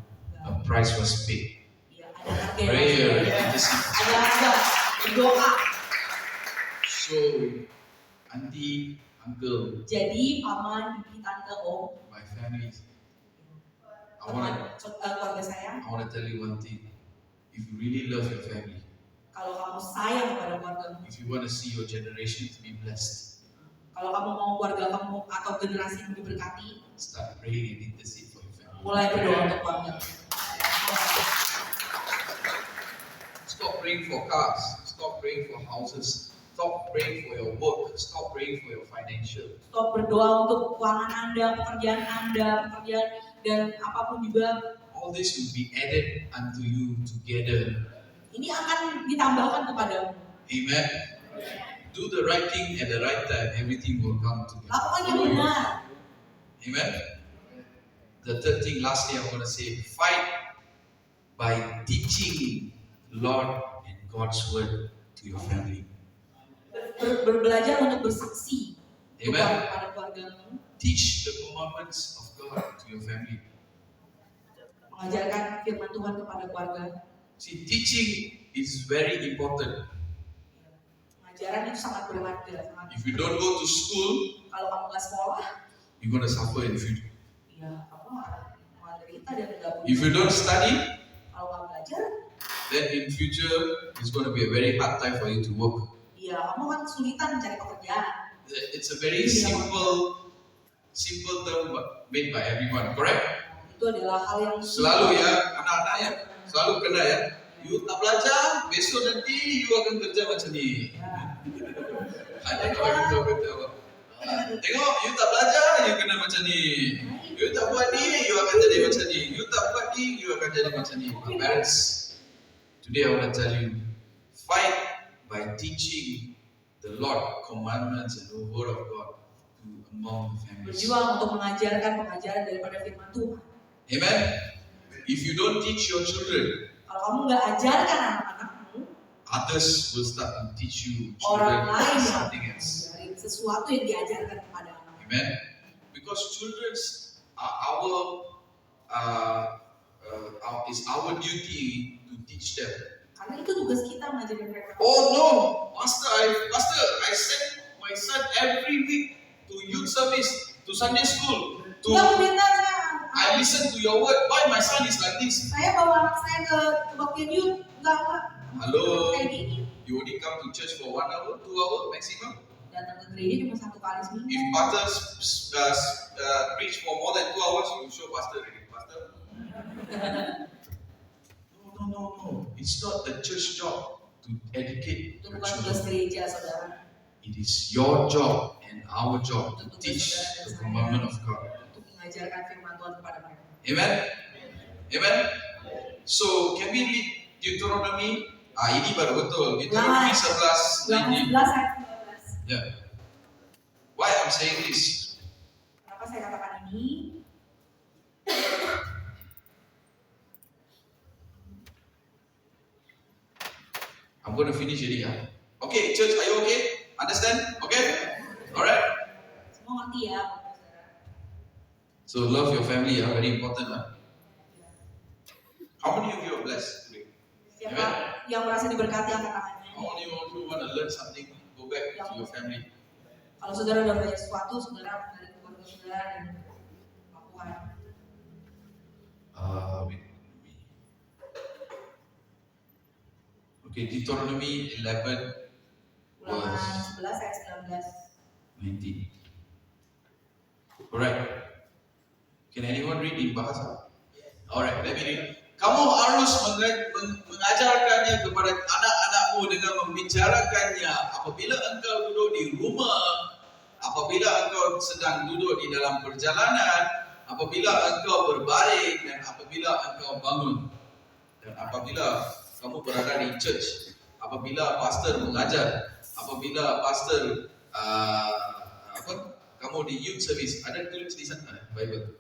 A price was paid. Iya, ada harga yang Prayer, ada intercession. berdoa. So, auntie, uncle, Jadi paman, bibi, tante, om, my family. I keluarga saya. wanna tell you one thing. If you really love your family, Kalau kamu sayang kepada keluargamu, if you want to see your generation to be blessed, kalau kamu mau keluarga kamu atau generasi yang diberkati, start praying and intercede for your family. mulai berdoa untuk keluarga. Stop praying for cars. Stop praying for houses. Stop praying for your work. Stop praying for your financial. Stop berdoa untuk keuangan Anda, pekerjaan dan apapun juga. All this will be added unto you together. Ini akan ditambahkan kepadamu. Amen. Do the right thing at the right time. Everything will come together. Lakukan yang benar. Amen. The third thing, lastly, I'm going to say, fight by teaching Lord and God's word to your family. Belajar untuk bersaksi Amen. kepada keluargamu. Teach the commandments of God to your family. Mengajarkan firman Tuhan kepada keluarga. See, teaching is very important. Pengajaran itu sangat berharga. If you don't go to school, Kalau kamu nggak sekolah, you're going to suffer in the future. ya kamu akan menderita dan nggak If you don't study, Kalau nggak belajar, then in future it's going to be a very hard time for you to work. ya kamu akan kesulitan mencari pekerjaan. It's a very simple term made by everyone, correct? Itu adalah hal yang Selalu ya, anak-anak ya, selalu kena ya. You tak belajar, besok nanti you akan kerja macam ni. Ada kalau kita kata, tengok, you tak belajar, you kena macam ni. You tak buat ni, you akan jadi macam ni. You tak buat ni, you akan jadi macam ni. My parents, today I want to tell you, fight by teaching the Lord commandments and the word of God to among the families. berjuang untuk mengajarkan pengajaran daripada firman Tuhan. Amen. If you don't teach your children, Kalau kamu nggak ajarkan anak-anakmu, others will start to teach you orang children lain yang something else. mengajarin sesuatu yang diajarkan kepada anak. Amen. Because children are is our duty to teach them. Karena itu tugas kita mengajarkan mereka. Oh no, Pastor, I send my son every week to youth service, to Sunday school. Tuhan meminta I listen to your word. Why my son is like this? saya bawa anak saya ke kebaktian youth, enggak. Hello. Kayak gini. You only come to church for 1 hour, 2 hours maximum. Datang ke gereja cuma 1 kali seminggu. If pastor preach for more than 2 hours, you show pastor already. Pastor. No. It's not the church job to educate Itu your bukan tugas children. gereja, saudara. It is your job and our job to teach the commandment of God. Untuk mengajarkan firman Tuhan kepada mereka. Amen. Amen. So can we read Deuteronomy? Ini baru betul. Deuteronomy 11, 19. 11 ayat 15. Yeah. Why I'm saying this? Kenapa saya katakan ini? I'm going to finish it here. Okay, church, are you okay? Understand? Okay? Alright? Semua ngerti ya, saudara. So love your family, very important. How many of you are blessed today? Siapa yang merasa diberkati angkat tangannya? How many of you want to learn something? Go back to your family. Kalau saudara udah belajar sesuatu, saudara dari keluarga saudara dan lakukan. Okay, Deuteronomy 11, Ulangan 11 ayat 19. 19. Alright. Can anyone read in bahasa? Alright, let me read. Kamu harus mengajarkannya kepada anak-anakmu dengan membicarakannya apabila engkau duduk di rumah, apabila engkau sedang duduk di dalam perjalanan, apabila engkau berbaring dan apabila engkau bangun. Dan apabila kamu berada di church, apabila pastor mengajar, apabila pastor kamu di youth service, ada tulis di sana Bible?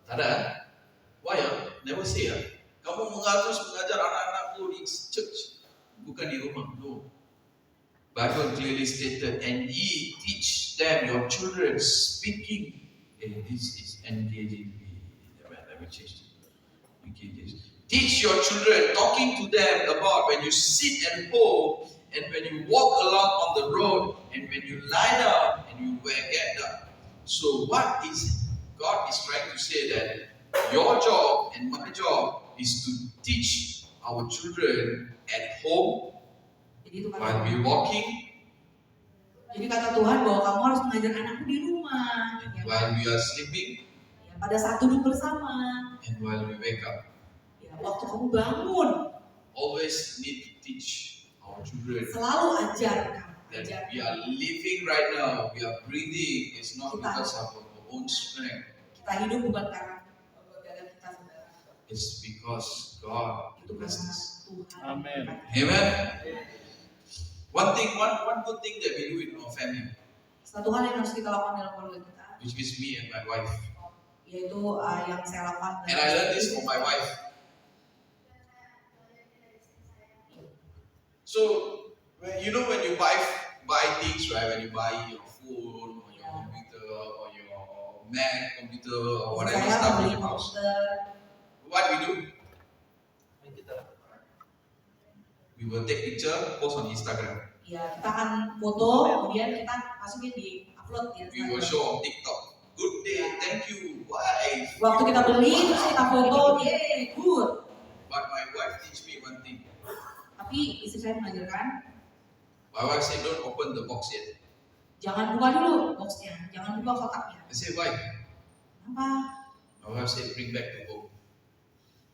Tak ada? Why? Never say. Kamu mengajar anak-anakmu di church, bukan di rumah. No. Bible clearly stated, and ye teach them, your children, speaking. This is engaging. Let me change it. Teach your children, talking to them about when you sit at home, and when you walk along on the road, and when you lie down, and you get up. So what is God is trying to say that your job and my job is to teach our children at home Jadi itu while we're walking, Jadi kata Tuhan bahwa kamu harus mengajar anakmu di rumah, and ya, while we are sleeping, ya, pada saat duduk bersama, and while we wake up. ya, waktu kamu bangun, Always need to teach our children selalu ajarkan. that we are living right now, we are breathing. It's not because of our own strength. Kita hidup bukan karena kegagalan kita, saudara. It's because God Itu blessed karena us. Tuhan. Amen. Amen. One good thing that we do in our family, Satu hal yang harus kita lakukan dalam keluarga kita, which is me and my wife. yaitu yang saya lakukan. And I learned this from my wife. So, when you buy things, right? When you buy your phone or your computer or your Mac computer or whatever Saya stuff membeli in your house, komputer, what we do? Kita We will take picture, post on Instagram. ya kita akan foto, kemudian kita masukin di upload ya. We will show on TikTok. Good day, thank you, wife. Waktu kita beli, terus kita foto, yeay, good. But my wife teach me one thing. Tapi istri saya mengajarkan, My wife said, don't open the box yet. jangan buka dulu boxnya, jangan buka kotaknya. I said, why? Kenapa? My wife said, bring back the home.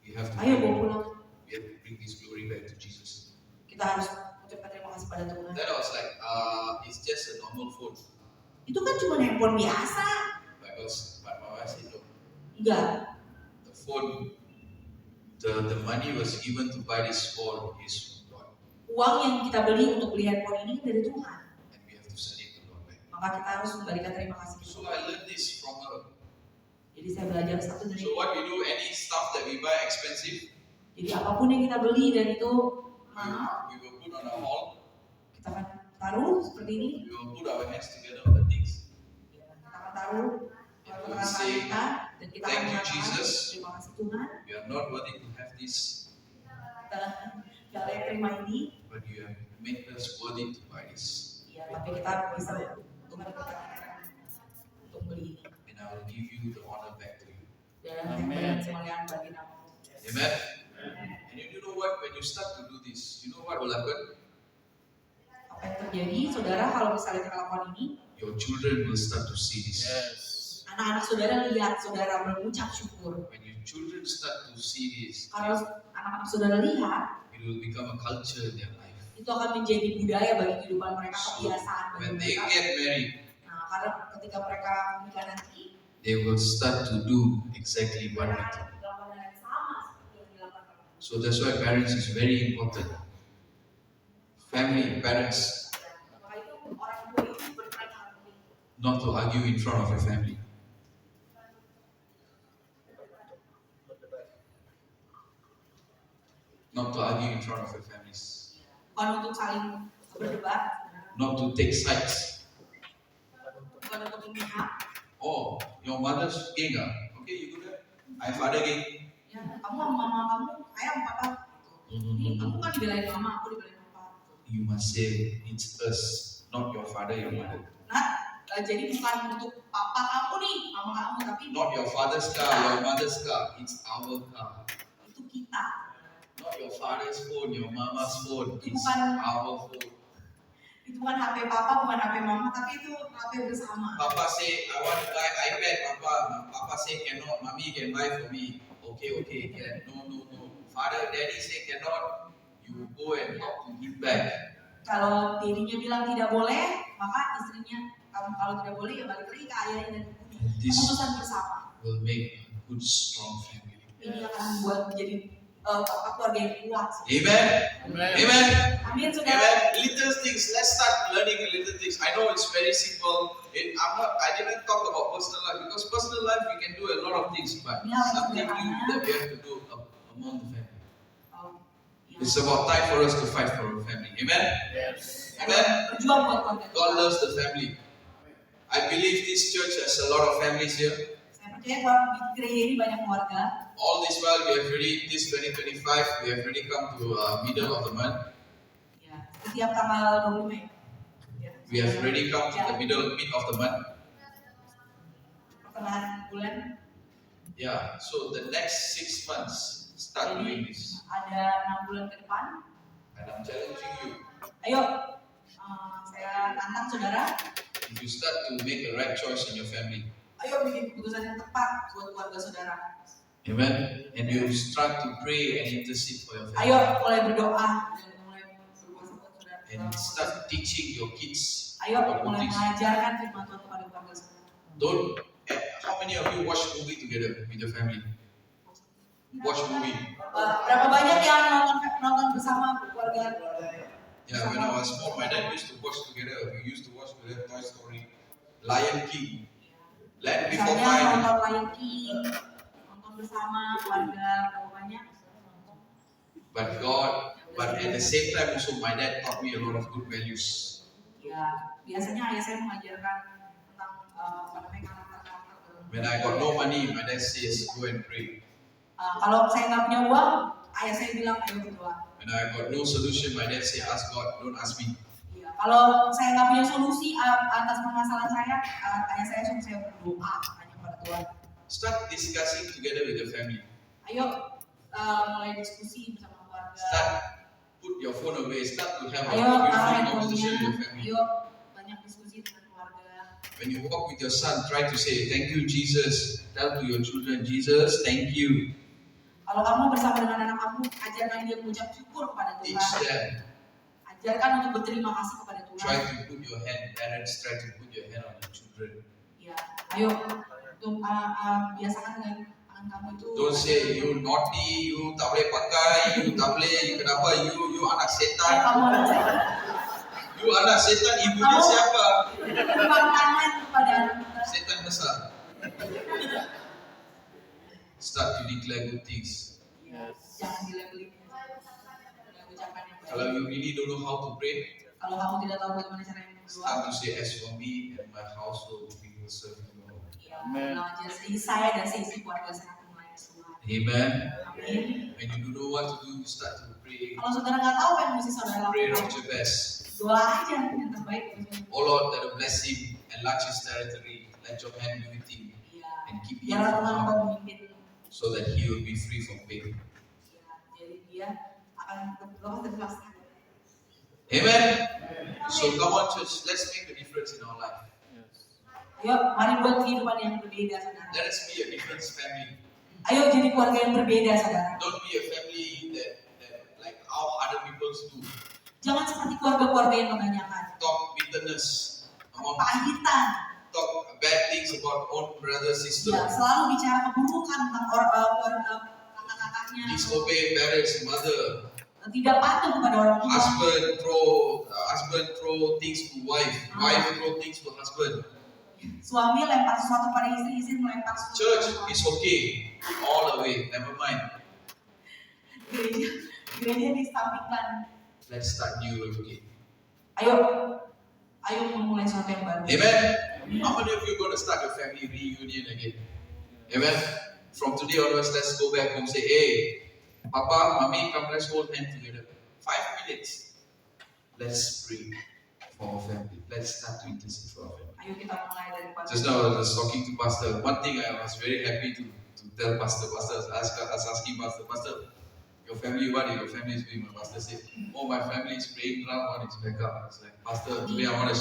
We have to Ayo bawa pulang. bring this glory back to Jesus. Kita harus ucapkan terima kasih pada Tuhan. Then I was like, it's just a normal phone. Itu kan cuma handphone biasa. But my wife said, no. Enggak. The phone, the money was given to buy this phone is God. Uang yang kita beli untuk beli handphone ini dari Tuhan. And we have to send it to God back. Maka kita harus memberikan terima kasih. So I learned this from her. Jadi saya belajar satu dari. So what we do, any stuff that we buy expensive, Jadi apapun yang kita beli dan itu mahal, we will put on a hall. kita akan taruh seperti ini. We will put our hands together on the things. Kita akan taruh And we tangan will say, kita dan kita akan "Thank you, mengatakan Jesus." terima kasih Tuhan. we are not worthy to have this, Kita gak layak terima ini. but you have made us worthy to buy this. Ya, tapi kita bisa Tuhan berkata untuk beli ini. And I will give you the honor back to you. Dan Amen. kemuliaan bagi namamu. Amen. And you know what? When you start to do this, you know what will happen? Apa yang terjadi, saudara, kalau misalnya kita lakukan ini, Your children will start to see this. Yes. anak-anak saudara lihat saudara mengucap syukur. When your children start to see this, Kalau anak-anak saudara lihat, it will become a culture in their life. itu akan menjadi budaya bagi kehidupan mereka, So kebiasaan bagi when they mereka. get married, Nah, karena ketika mereka menikah nanti, they will start to do exactly what we mereka do. akan melakukan hal yang sama seperti yang dilakukan oleh kita. So that's why parents is very important. Family, parents, Maka itu orang tua itu berperan sangat penting. not to argue in front of your family. Not to argue in front of your families. Bukan untuk saling berdebat, Not to take sides. bukan untuk memihak. Oh, your mother's gay ah? Okay, you go there. I father gay. Ya, kamu sama mama kamu, saya sama papa. Ini kamu kan dibelain mama, aku dibelain papa. You must say it's us, not your father, your mother. Jadi bukan untuk papa kamu nih, mama kamu, tapi Not your father's car, your mother's car. It's our car. itu kita. Not your father's phone, your mama's phone. It's Bukan. our phone. Itu bukan HP papa, bukan HP mama, tapi itu HP bersama. Papa say, I want to buy iPad, Papa. Papa say cannot, mommy can buy for me. Okay, can. No. Father, daddy say cannot. You go and talk to him back. Kalau dirinya bilang tidak boleh, maka istrinya kalau tidak boleh ya balik lagi ke ayahnya dan ibunya. This Keputusan bersama. will make a good, strong family. Ini akan membuat menjadi keluarga yang kuat. Amen. Amen. Amin, saudara. Amen. Little things. Let's start learning little things. I know it's very simple. I didn't talk about personal life because personal life we can do a lot of things, but something new that we have to do among the family. It's about time for us to fight for our family. Amen. Yes. Amen. Berjuang buat keluarga. God loves the family. I believe this church has a lot of families here. Saya percaya bahwa di gereja ini banyak keluarga. All this while we have already, this 2025, we have already come to middle of the month. Ya, setiap tanggal 25 ya. Ya. We have already come to the mid of the month. Pertengahan bulan. Yeah, so the next 6 months, start doing this. Ada 6 bulan ke depan. And I'm challenging you. Ayo, saya tantang saudara. If you start to make a right choice in your family, Ayo bikin keputusan yang tepat buat keluarga saudara. amen, and you start to pray and intercede for your Ayo family, mulai berdoa dan mulai berpuasa buat saudara. and start teaching your kids Ayo about good mulai things. mengajarkan firman Tuhan kepada keluarga saudara. Don't. How many of you watch movie together with your family? Watch movie. Berapa banyak yang nonton bersama keluarga? Yeah, when I was small, my dad used to watch together. We used to watch together Toy Story, Lion King, Land Before Misalnya Fire. nonton Lion King, nonton bersama keluarga berapa banyak? But at the same time also my dad taught me a lot of good values. Ya, biasanya ayah saya mengajarkan tentang karakter-karakter. When I got no money, my dad says, go and pray. Kalau saya nggak punya uang, ayah saya bilang ayo berdoa. When I got no solution, my dad say, ask God, don't ask me. Ya, kalau saya nggak punya solusi atas permasalahan saya, ayah saya suruh saya berdoa hanya pada Tuhan. Start discussing together with your family. Ayo mulai diskusi bersama keluarga. Start put your phone away. Start to have a Ayo beautiful handphonenya. conversation with your family. Ayo banyak diskusi dengan keluarga. When you walk with your son, try to say, thank you, Jesus. Tell to your children, Jesus, thank you. Kalau kamu bersama dengan anak kamu, ajarkan dia mengucap syukur kepada Teach Tuhan. them. Ajarkan untuk berterima kasih kepada Tuhan. Try to put your hand, parents, try to put your hand on the children. Ya, ayo untuk biasakan dengan tangan kamu itu. Don't say you naughty, you tak boleh pakai, you tak boleh, kenapa you anak setan. Kamu anak saya. You anak setan, ibunya siapa? Tepuk tangan kepada anak kita. Setan besar. Start to declare good things. Yes. Jangan dilabeli dengan ucapan yang baik. Kalau you really don't know how to pray, Kalau kamu tidak tahu bagaimana cara yang berdoa, start to say, as for me and my household, we will serve the Lord. ya, Amen. bilang aja saya dan seisi keluarga saya akan melayani Tuhan. Amen. Amin. When you don't know what to do, you start to pray. Kalau saudara nggak tahu apa yang mesti saudara Pray lakukan, out your best. doa aja yang terbaik. Oh Lord, that you bless him, enlarge his territory, let your hand be with him, Ya, and keep him biarlah from Tuhan harm, kau memimpin. so that he will be free from pain. Ya, jadi dia akan berdoa terpaksa. Amen. So come on, church, let's make a difference in our life. Yes. Ayo, mari buat kehidupan yang berbeda, saudara. Let us be a different family. Ayo jadi keluarga yang berbeda, saudara. Don't be a family that like how other people do. Jangan seperti keluarga-keluarga yang kebanyakan. Talk bitterness, among, Pahitan. talk bad things about own brother, sister. Ya, selalu bicara keburukan tentang keluarga kakak-kakaknya. Disobey parents, mother. Tidak patuh kepada orang tua. Husband throw things to wife. Wife throw things to husband. Suami lempar sesuatu pada istri, istri melempar sesuatu. Church pada is okay, all away. Never mind. Gereja disampingkan. Let's start new again. Ayo memulai sesuatu yang baru. Amen. How many of you going to start your family reunion again? Amen. From today onwards, let's go back home. Say, hey, Papa, Mommy, come, let's hold hands together. 5 minutes. Let's pray for our family. Let's start to intercede for our family. Ayo kita mulai dari Just now I was talking to Pastor. One thing I was very happy to tell Pastor. I was asking Pastor, Your family, what is your family is doing? My pastor said, oh, my family is praying drum on its backup. It's like, Pastor, today I want to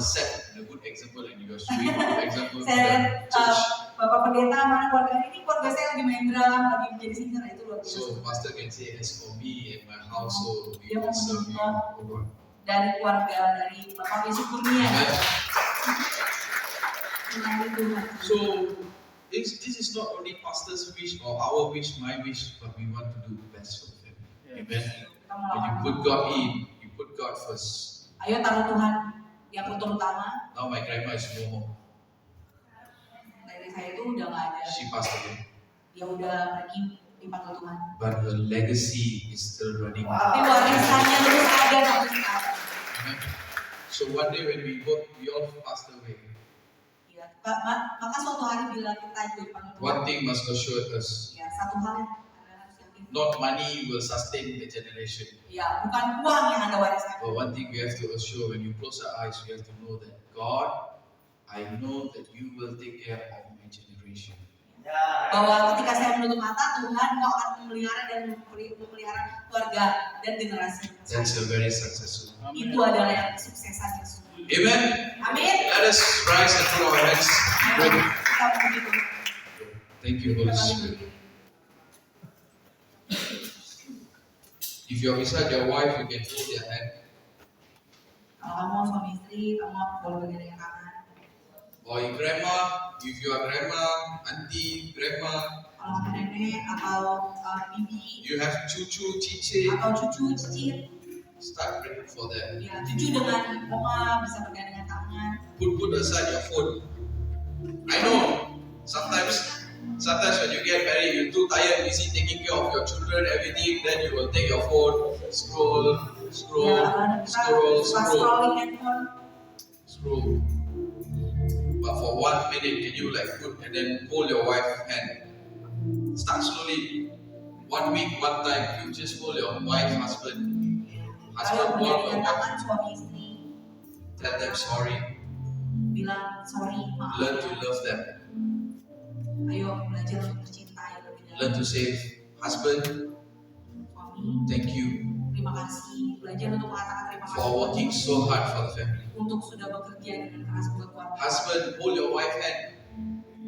set a good example, and you are showing a good example to Saya lihat the church. Bapak Pendeta mana keluarga ini, keluarga saya lagi main drum, lagi menjadi singer, itu luar biasa. So, Pastor can say, as for me and my household, we Dia will serve you, mencontoh O Lord. dari keluarga dari Bapak Yesus Kurnia. Amen. Melayani Tuhan. So, this is not only pastor's wish or our wish, my wish, but we want to do the best for the family. Amen. Kita When you melakukan. put God in, you put God first. Ayo taruh Tuhan yang utama. Now my grandma is no more. Dari saya itu udah nggak ada. She passed away. Dia udah pergi dipanggil Tuhan. But her legacy is still running. Tapi warisannya terus ada sampai sekarang. Amen. So one day when we both, we all passed away. Ya, maka suatu hari bila kita juga dipanggil Tuhan. One thing must assure us, Ya, satu hal yang Anda harus yakin. not money will sustain the generation. Ya, bukan uang yang Anda wariskan. But one thing we have to assure, when you close our eyes, we have to know that God, I know that you will take care of my generation. Bahwa ketika saya menutup mata, Tuhan kau akan memelihara dan memelihara keluarga dan generasi. That's a very successful. Itu adalah yang kesuksesan Yesus. Amen. Amin. Let us rise and put our hands. Ayo, kita memuji Tuhan. Thank you, Holy Spirit. If you're beside your wife, you can hold their hand. Kalau kamu suami istri, kamu boleh berdiri dengan kanan. Or your grandma, if you are grandma, auntie, grandma, Kalau kamu nenek atau bibi you have cucu, cici, atau cucu, cicit, start praying for them. ya cucu dengan oma bisa berdiri dengan tangan. Put aside your phone. I know, sometimes when you get married, you're too tired, busy taking care of your children, everything, then you will take your phone, scroll, Ya, karena kita suka scrolling handphone. scroll. But for 1 minute, can you like put and then hold your wife's hand? Start slowly. 1 week, one time, you just hold your wife, husband. Kalau Husband, berdiri hold your dengan tangan wife. suami istri, Tell them sorry. bilang sorry, maaf. Learn to love them. Ayo belajar untuk mencintai lebih Learn dalam. to say, husband, Suami, thank you terima kasih. Belajar untuk mengatakan terima kasih for working so hard for the family. untuk sudah bekerja dengan keras buat keluarga. Husband, hold your wife's hand.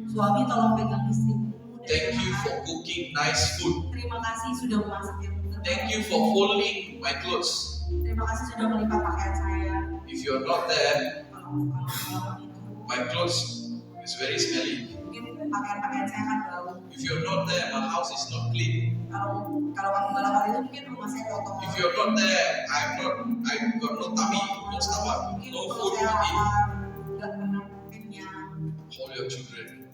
Suami tolong pegang istrimu. dan Thank terima you for kasih. cooking nice food. Terima kasih sudah memasak yang terbaik. Thank you for folding my clothes. Terima kasih sudah melipat pakaian saya. If you're not there, Kalau itu, my clothes is very smelly. mungkin pakaian saya akan bau. If you're not there, my house is not clean. Kalau kamu nggak lapar itu mungkin rumah saya kotor. If you're not there, I've got no tummy, no stomach, Mungkin no kalau food to saya eat. lapar, nggak pernah kenyang. Hold your children.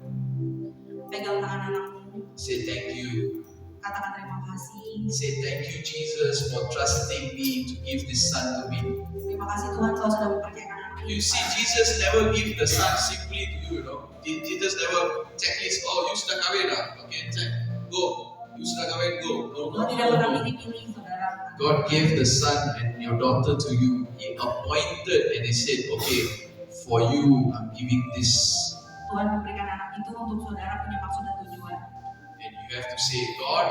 Pegang tangan anakmu, Say thank you. katakan terima kasih. Say thank you, Jesus, for trusting me to give this son to me. Terima kasih Tuhan kau sudah mempercayakan anak You ini. see, Jesus never give the son simply to you, you know. Jesus never checklist, oh, you sudah kahwin dah. Okay, check. Go. You sudah kahwin, go. No, no, Tuhan tidak no, pernah no. pilih-pilih saudara. God gave the son and your daughter to you. He appointed and he said, okay, for you, I'm giving this. Tuhan memberikan anak itu untuk saudara punya maksud dan tujuan. And you have to say, God,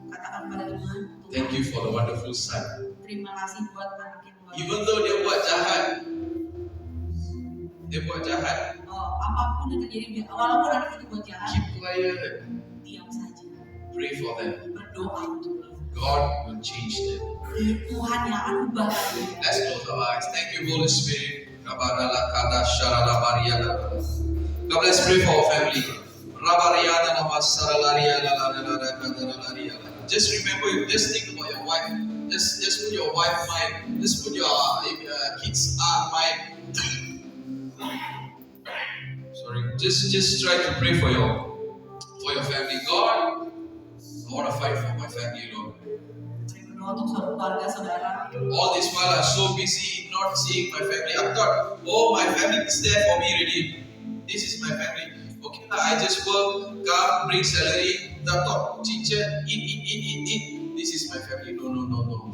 Katakan pada Tuhan, thank you for the wonderful son. terima kasih buat anak yang luar Even biasa. though dia buat jahat, Oh, apapun yang terjadi, walaupun anak itu buat jahat, keep quiet. diam saja. Pray for them. Berdoa untuk dia. God will change them. Tuhan yang akan ubah dia. Let's close our eyes. Thank you, Holy Spirit. God bless, pray for our family. Just remember, just think about your wife. Just put your wife mind. Just put your kids' mind. Sorry. Just try to pray for your family. God, I want to fight for my family, Lord. Berdoa untuk keluarga saudara. All this while I'm so busy not seeing my family. I thought, oh, my family is there for me already. This is my family. Okay, I just work, come, bring salary, laptop, teacher, eat. This is my family. No.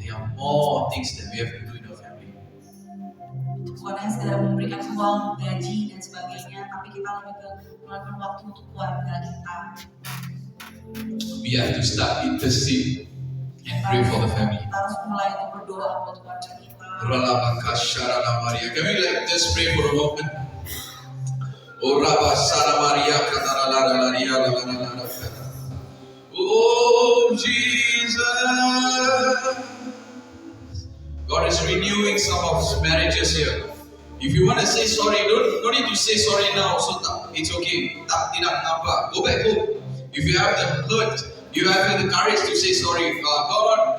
There are more things that we have to do in our family. Bukan hanya sekedar memberikan uang, gaji dan sebagainya, tapi kita lebih ke meluangkan waktu untuk keluarga kita. We have to start intercede And pray for the family. Kita harus mulai untuk berdoa buat keluarga kita. Can we like just pray for a moment? Oh Rabba Sara Maria Katara Lara Laria Lara Lara Kata. Oh Jesus. God is renewing some of marriages here. If you want to say sorry, don't need to say sorry now. So it's okay. Tidak apa. Go back home. If you have the hurt, you have the courage to say sorry. God,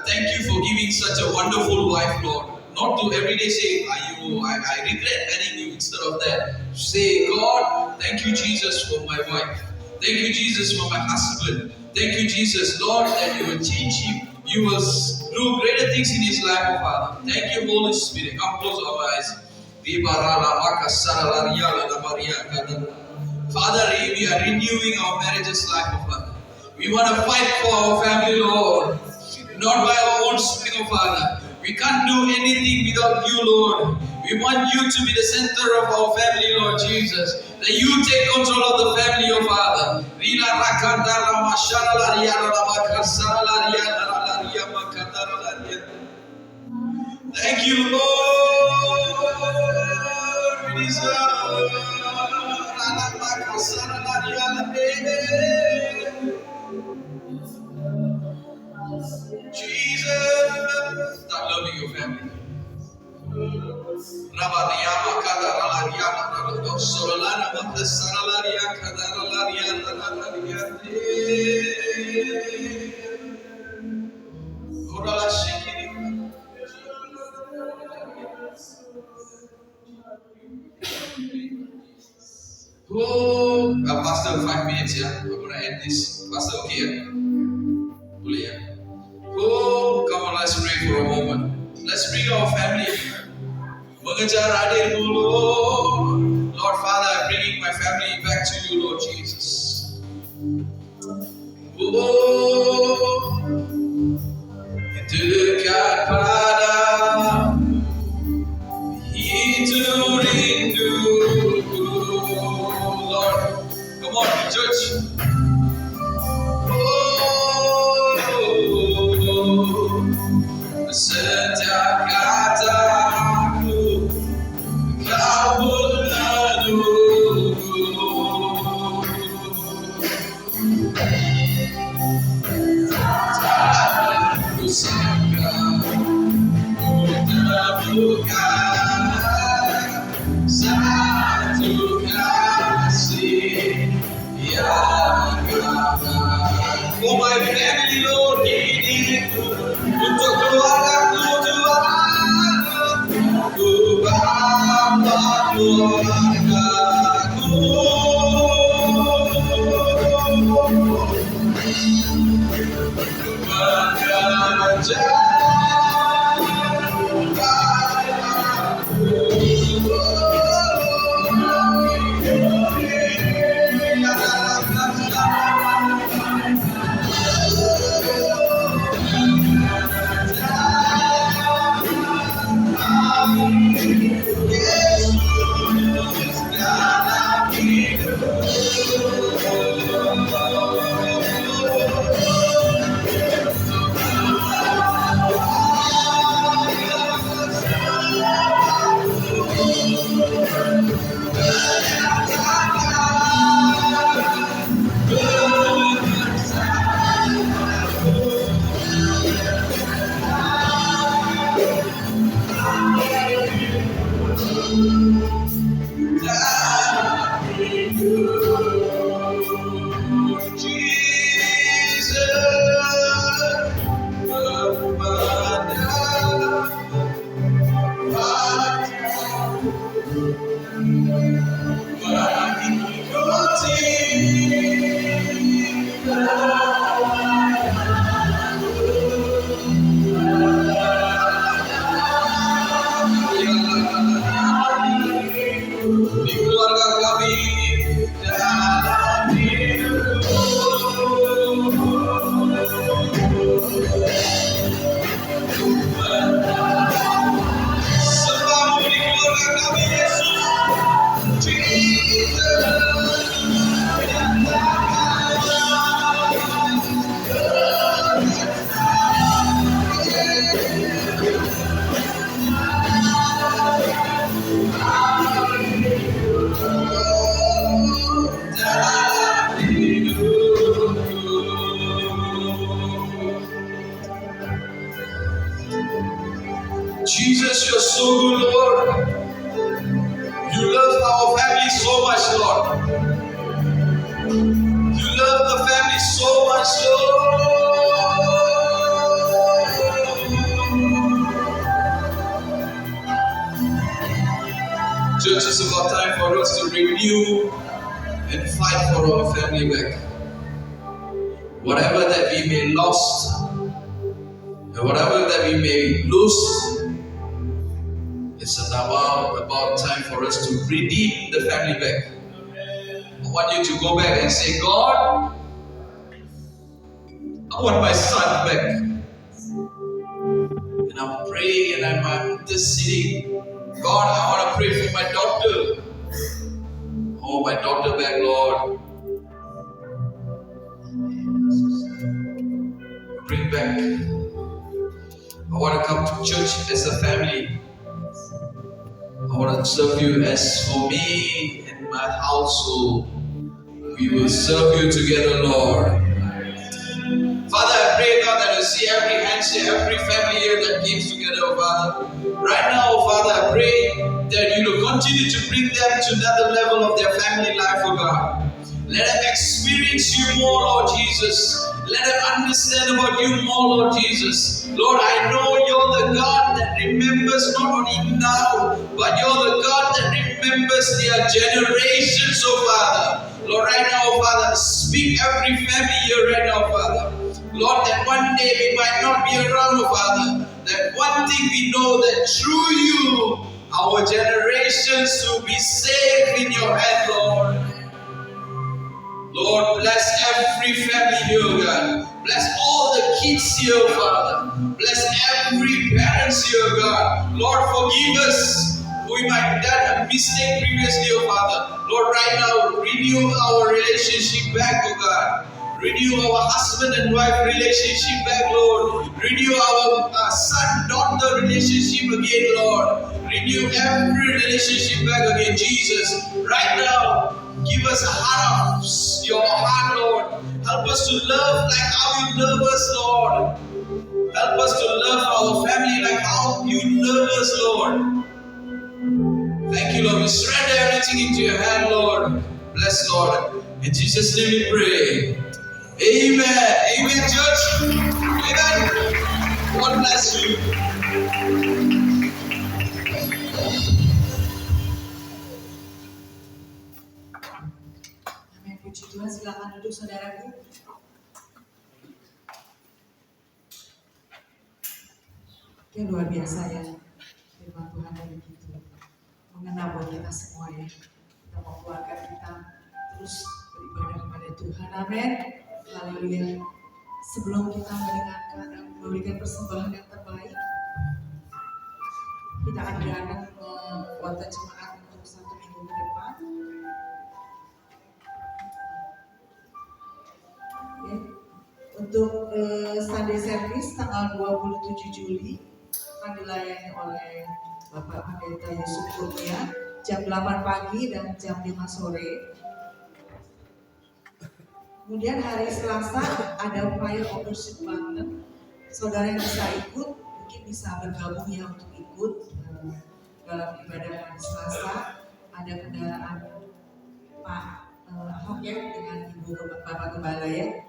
thank you for giving such a wonderful wife, Lord. Not to every day say, I regret marrying you. Instead of that, say, God, thank you, Jesus, for my wife. Thank you, Jesus, for my husband. Thank you, Jesus, Lord, that you will change him. You will do greater things in his life, oh Father. Thank you, Holy Spirit. Come close our eyes. Father, we are renewing our marriage's life, oh Father. We want to fight for our family, Lord. Not by our own strength, oh Father. We can't do anything without you, Lord. We want you to be the center of our family, Lord Jesus. That you take control of the family, oh Father. Thank you, Lord. We deserve. Jesus, start loving your family. Oh, Pastor, 5 minutes ya. I'm gonna end this. Pastor, okay ya? Boleh ya? Oh, come on, let's pray for a moment. Let's bring our family. Mengejar hadirmu, Lord. Lord Father, I'm bringing my family back to you, Lord Jesus. Oh, dekat padamu, itu rinduku, Lord. Come on, church. Setiap kataku kau menentuku. Tak ku sangka ku temukan satu kasih yang abadi. For my family, Lord, diriku untuk keluargaku Tuhan, ku bapa keluargaku. Mengajar Jesus, you're so good, Lord. You love our family so much, Lord. You love the family so much, Lord. Church, it's about time for us to renew and fight for our family back. Whatever that we may lost, and whatever that we may lose, it's about time for us to redeem the family back. I want you to go back and say, God, I want my son back. And I'm praying and I'm interceding. God, I want to pray for my daughter. I want my daughter back, Lord. Bring back. I want to come to church as a family. I want to serve you. As for me and my household, we will serve you together, Lord. Father, I pray, God, that you see every handshake, every family here that comes together, oh Father. Right now, oh Father, I pray that you will continue to bring them to another level of their family life, oh God. Let them experience you more, Lord Jesus. Let them understand about you more, Lord Jesus. Lord, I know you're the God that remembers not only now, but you're the God that remembers their generations, oh Father. Lord, right now, oh Father, speak every family here right now, Father. Lord, that one day we might not be around, oh Father. That one thing we know, that through you, our generations will be safe in your hand, Lord. Lord, bless every family here, God. Bless all the kids here, Father. Bless every parents here, God. Lord, forgive us. We might have done a mistake previously, oh Father. Lord, right now, renew our relationship back, oh God. Renew our husband and wife relationship back, Lord. Renew our son-daughter relationship again, Lord. Renew every relationship back again, Jesus. Right now, give us a heart of your heart, Lord. Help us to love like how you love us, Lord. Help us to love our family like how you love us, Lord. Thank you, Lord. We surrender everything into your hand, Lord. Bless, Lord. In Jesus' name we pray. Amen. Amen, church. Amen. God bless you. Amin, puji Tuhan. Silakan duduk, saudaraku. Yang luar biasa ya, firman Tuhan yang begitu mengena buat kita semua ya. Kita mau keluarga kita terus beribadah kepada Tuhan. Amin. Haleluya. Sebelum kita mendengarkan dan memberikan persembahan yang terbaik, kita akan kuota jemaat untuk 1 minggu ke depan. Ya. Untuk Sunday service tanggal 27 Juli akan dilayani oleh Bapak Pendeta Yusuf Kurnia jam 8 pagi dan jam 5 sore. Kemudian hari Selasa ada prayer worship Banten. Saudara yang bisa ikut mungkin bisa bergabung ya untuk ikut dalam ibadah hari Selasa. Ada kendaraan Pak Ahok ya dengan Ibu Bapak Gembala ya.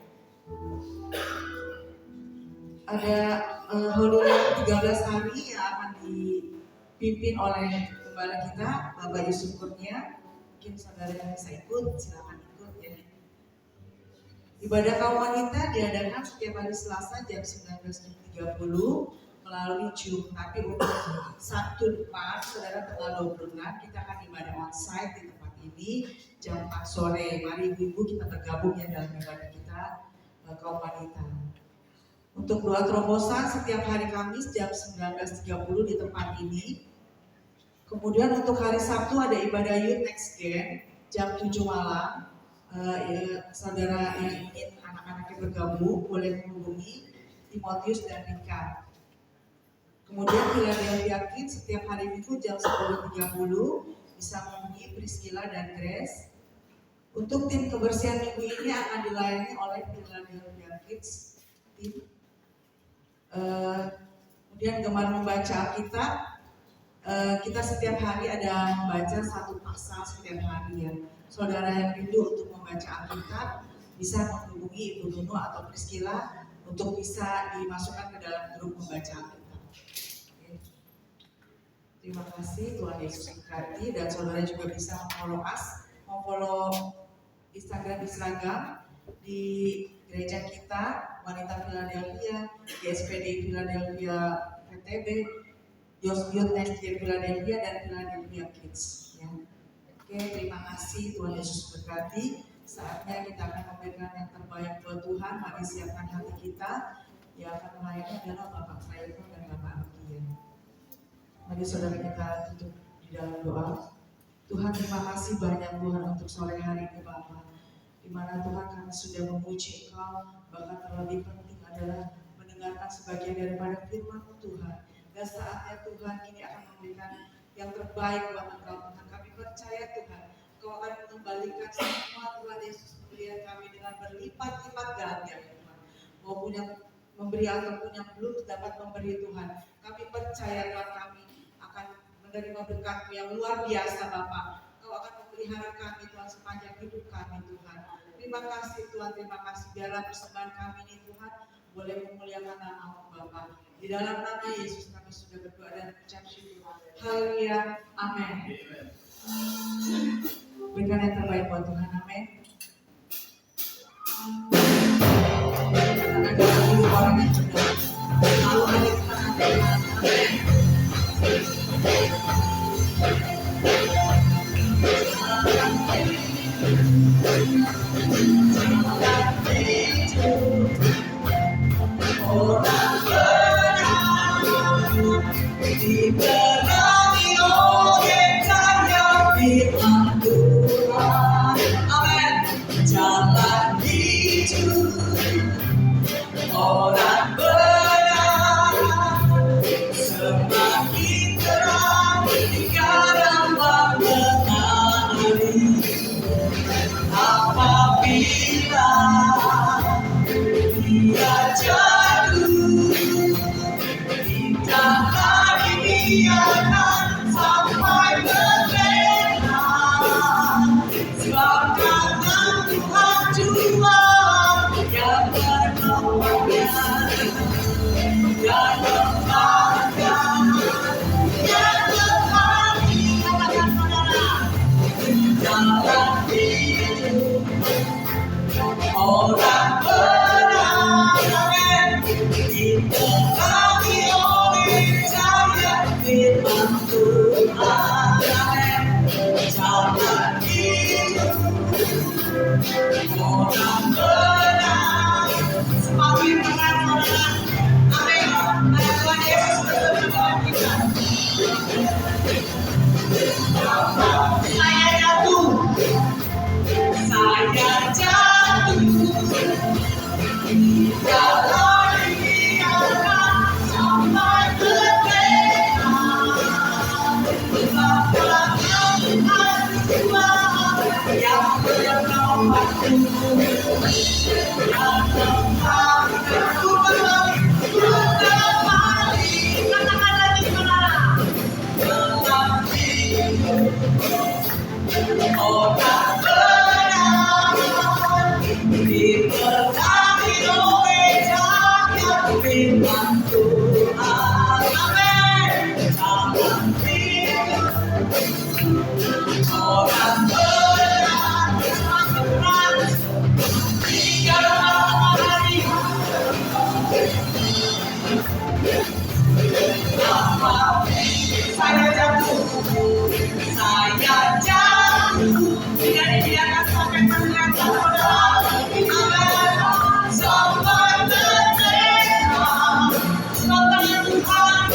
Ada holy 13 hari yang akan dipimpin oleh Gembala kita Bapak Yusuf Kurnia. Mungkin saudara yang bisa ikut silakan ikut ya. Ibadah kaum wanita diadakan setiap hari Selasa jam 19.30 melalui Zoom. Tapi untuk Sabtu depan, saudara tanggal 26 kita akan ibadah onsite di tempat ini jam 4 sore. Mari ibu-ibu kita bergabung ya dalam ibadah kita kaum wanita. Untuk doa terobosan setiap hari Kamis jam 19.30 di tempat ini. Kemudian untuk hari Sabtu ada ibadah Youth Next Gen jam 7 malam. Saudara yang ingin anak-anaknya bergabung boleh menghubungi Timotius dan Rika. Kemudian Philadelphia Kids setiap hari Minggu jam 10.30 bisa menghubungi Priscilla dan Grace. Untuk tim kebersihan minggu ini akan dilayani oleh Philadelphia Kids tim. kemudian gemar membaca Alkitab. Kita setiap hari ada membaca satu pasal setiap hari ya. Saudara yang rindu untuk membaca Alkitab bisa menghubungi Ibu Nunu atau Priscilla untuk bisa dimasukkan ke dalam grup membaca Alkitab. Oke. Terima kasih, Tuhan Yesus memberkati, dan saudara juga bisa memfollow Instagram di gereja kita, Wanita Philadelphia, di SPD Philadelphia VTB, Youth Next Year Philadelphia, dan Philadelphia Kids. Ya. Oke, terima kasih, Tuhan Yesus berkati. Saatnya kita akan memberikan yang terbaik buat Tuhan. Mari siapkan hati kita. Yang akan melayani adalah Bapak Prayono dan Bapak Ardian. Mari saudara kita tutup di dalam doa. Tuhan, terima kasih banyak Tuhan untuk sore hari ini Bapak. Di mana Tuhan kami sudah memuji Engkau, bahkan terlebih penting adalah mendengarkan sebagian daripada firman-Mu Tuhan. Dan saatnya Tuhan kini akan memberikan yang terbaik buat Engkau Tuhan. Kami percaya Tuhan, Engkau akan mengembalikan semua Tuhan Yesus pemberian kami dengan berlipat-lipat ganda Tuhan. Maupun yang memberi ataupun yang belum dapat memberi Tuhan. Kami percaya Tuhan kami akan menerima berkat-Mu yang luar biasa Bapak. Engkau akan memelihara kami Tuhan sepanjang hidup kami Tuhan. Terima kasih Tuhan, terima kasih. Biarlah persembahan kami ini Tuhan boleh memuliakan nama-Mu Bapa. Di dalam nama Yesus kami sudah berdoa dan ucap syukur. Haleluya. Amin. Berikan yang terbaik buat Tuhan. Amin. Ada hidup orang yang benar. Lalu ada kita nanti. Orang diperangi oleh cahaya firman Tuhan. Amin. Jalan hidup orang benar semakin terang di dalam mengenali. Apabila dia jatuh, tidak lagi biarkan sampai berlena. Sebab tangan Tuhan cuma yang menolongnya dan lemahkan yang lemari. Katakan saudara, jalan hidup orang benar, diterangi oleh cahaya firman Tuhan. Jalan hidup orang benar semakin benar saudara. Amin. Ada Tuhan Yesus bersama kita. Saya jatuh, tidak lagi biarkan sampai berlena. Sebab tangan Tuhan cuma yang menolongku dan lemahkan kembali. Katakan lagi saudara, dalam hidup orang benar diperangi oleh cahaya firman Tuhan. Amin. Jalan hidup orang benar semakin benar di dalam mengenali. Saya jatuh, tidak dibiarkan sampai terlihat saudara. Amin. Sampai berlena. Sebab tangan Tuhan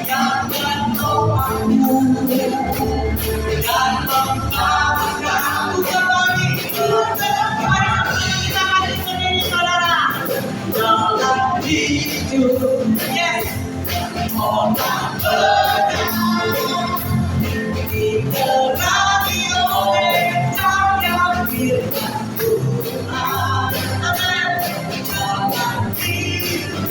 yang menolongmu dan mengangkatku kembali. Mari kita balik berdiri saudara. Dalam hidup, yes, orang benar diterangi oleh cahaya firman Tuhan. Amin. Jalan hidup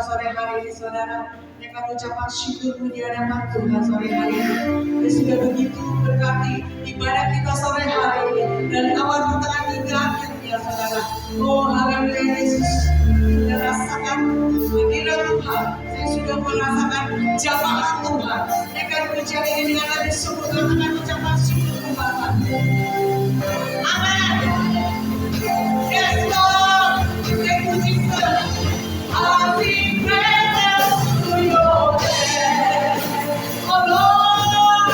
sore hari ini saudara. Mereka ucapan syukur puji dan hormat Tuhan sore hari ini. Dan sudah begitu berkati ibadah kita sore hari ini. Dari awal pertengahan hingga akhirnya saudara. Oh haleluya Yesus. Sudah rasakan hadirat Tuhan. Saya sudah merasakan jamaah Tuhan. Mereka ucap ini dengan lebih sungguh katakan ucapan syukur Bapa. Amin. Yes Lord. Thank you Jesus. I'll be present to your name. Oh Lord.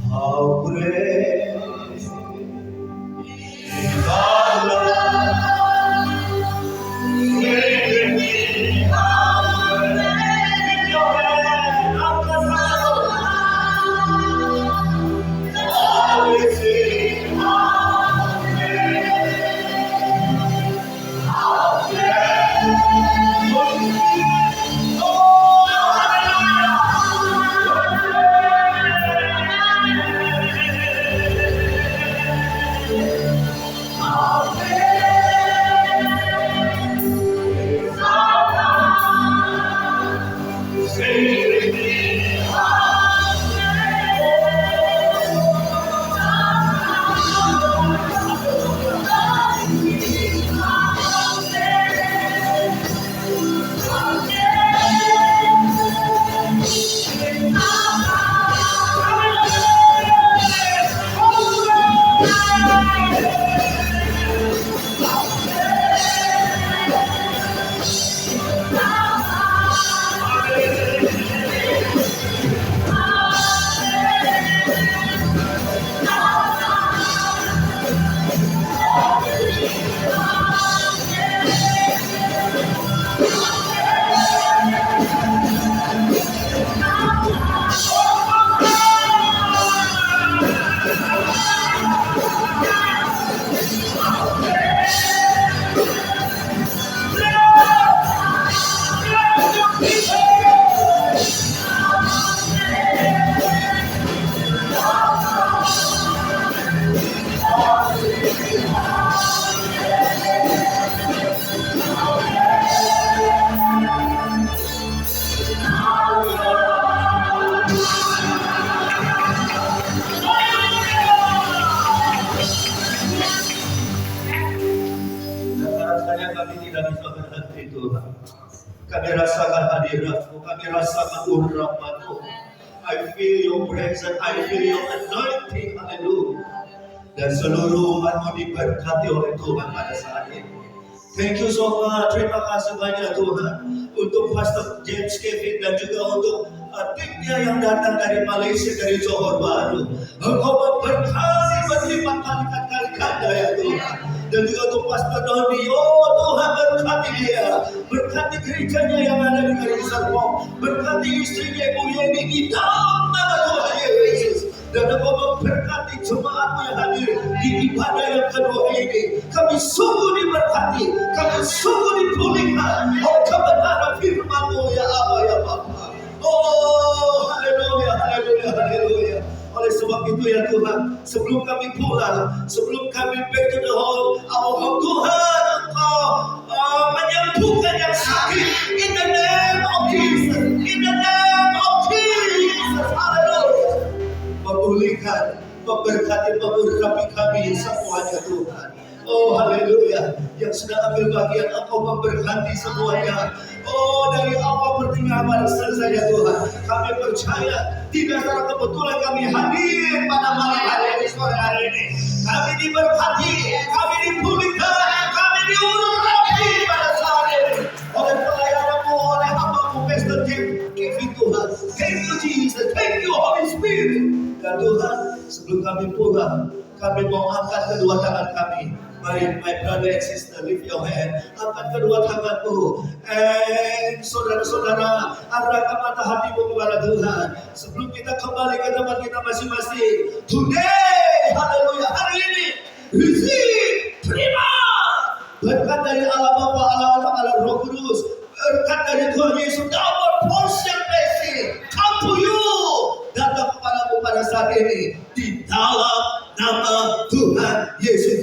How great is thy love, saving me. How great is your hand, I will sing, how great, oh, saving me. Rasanya kami tidak bisa berhenti Tuhan. Kami rasakan hadirat-Mu, kami rasakan urapan-Mu. I feel your presence, I feel your anointing, haleluya. Dan seluruh umat-Mu diberkati oleh Tuhan pada saat ini. Thank you so much, terima kasih banyak Tuhan. Untuk Pastor James Kevin dan juga untuk adiknya yang datang dari Malaysia, dari Johor Bahru. Engkau memberkati berlipat kali ganda ya Tuhan. Dan juga untuk Pastor Doni, oh Tuhan berkati dia, berkati gerejanya yang ada di Garis Serpong, berkati istrinya Ibu Yeni di dalam nama Tuhan Yesus. Dan engkau memberkati jemaatmu yang hadir di ibadah yang kedua ini. Kami sungguh diberkati, kami sungguh dipulihkan oleh kebenaran firman-Mu ya Allah ya Bapa. Oh, haleluya, haleluya, haleluya. Oleh sebab itu ya Tuhan, sebelum kami pulang, sebelum kami back to the home, our home, Tuhan Engkau menyembuhkan yang sakit. In the name of Jesus, in the name of Jesus, haleluya. Memulihkan, memberkati, mengurapi kami semuanya Tuhan. Oh haleluya, yang sedang ambil bagian Engkau memberkati semuanya. Oh dari awal pertengahan selesai ya Tuhan, kami percaya tidak secara kebetulan kami hadir pada malam hari ini, sore hari ini. Kami diberkati, kami dipulihkan, kami diurapi pada saat ini oleh pelayanan-Mu, oleh hamba-Mu, Pastor Kevin Tuhan. Thank you Jesus, thank you Holy Spirit. Dan Tuhan, sebelum kami pulang, kami mau angkat kedua tangan kami. Mari, my brother and sister, lift your hand. Angkat kedua tanganmu. Saudara-saudara, arahkan mata hatimu kepada Tuhan. Sebelum kita kembali ke tempat kita masing-masing. Today, haleluya, hari ini, receive, terima. Berkat dari Allah Bapa, Allah Anak, Allah Roh Kudus. Berkat dari Tuhan Yesus, double portion blessing. Come to you. Datang kepadamu pada saat ini. Di dalam nama Tuhan Yesus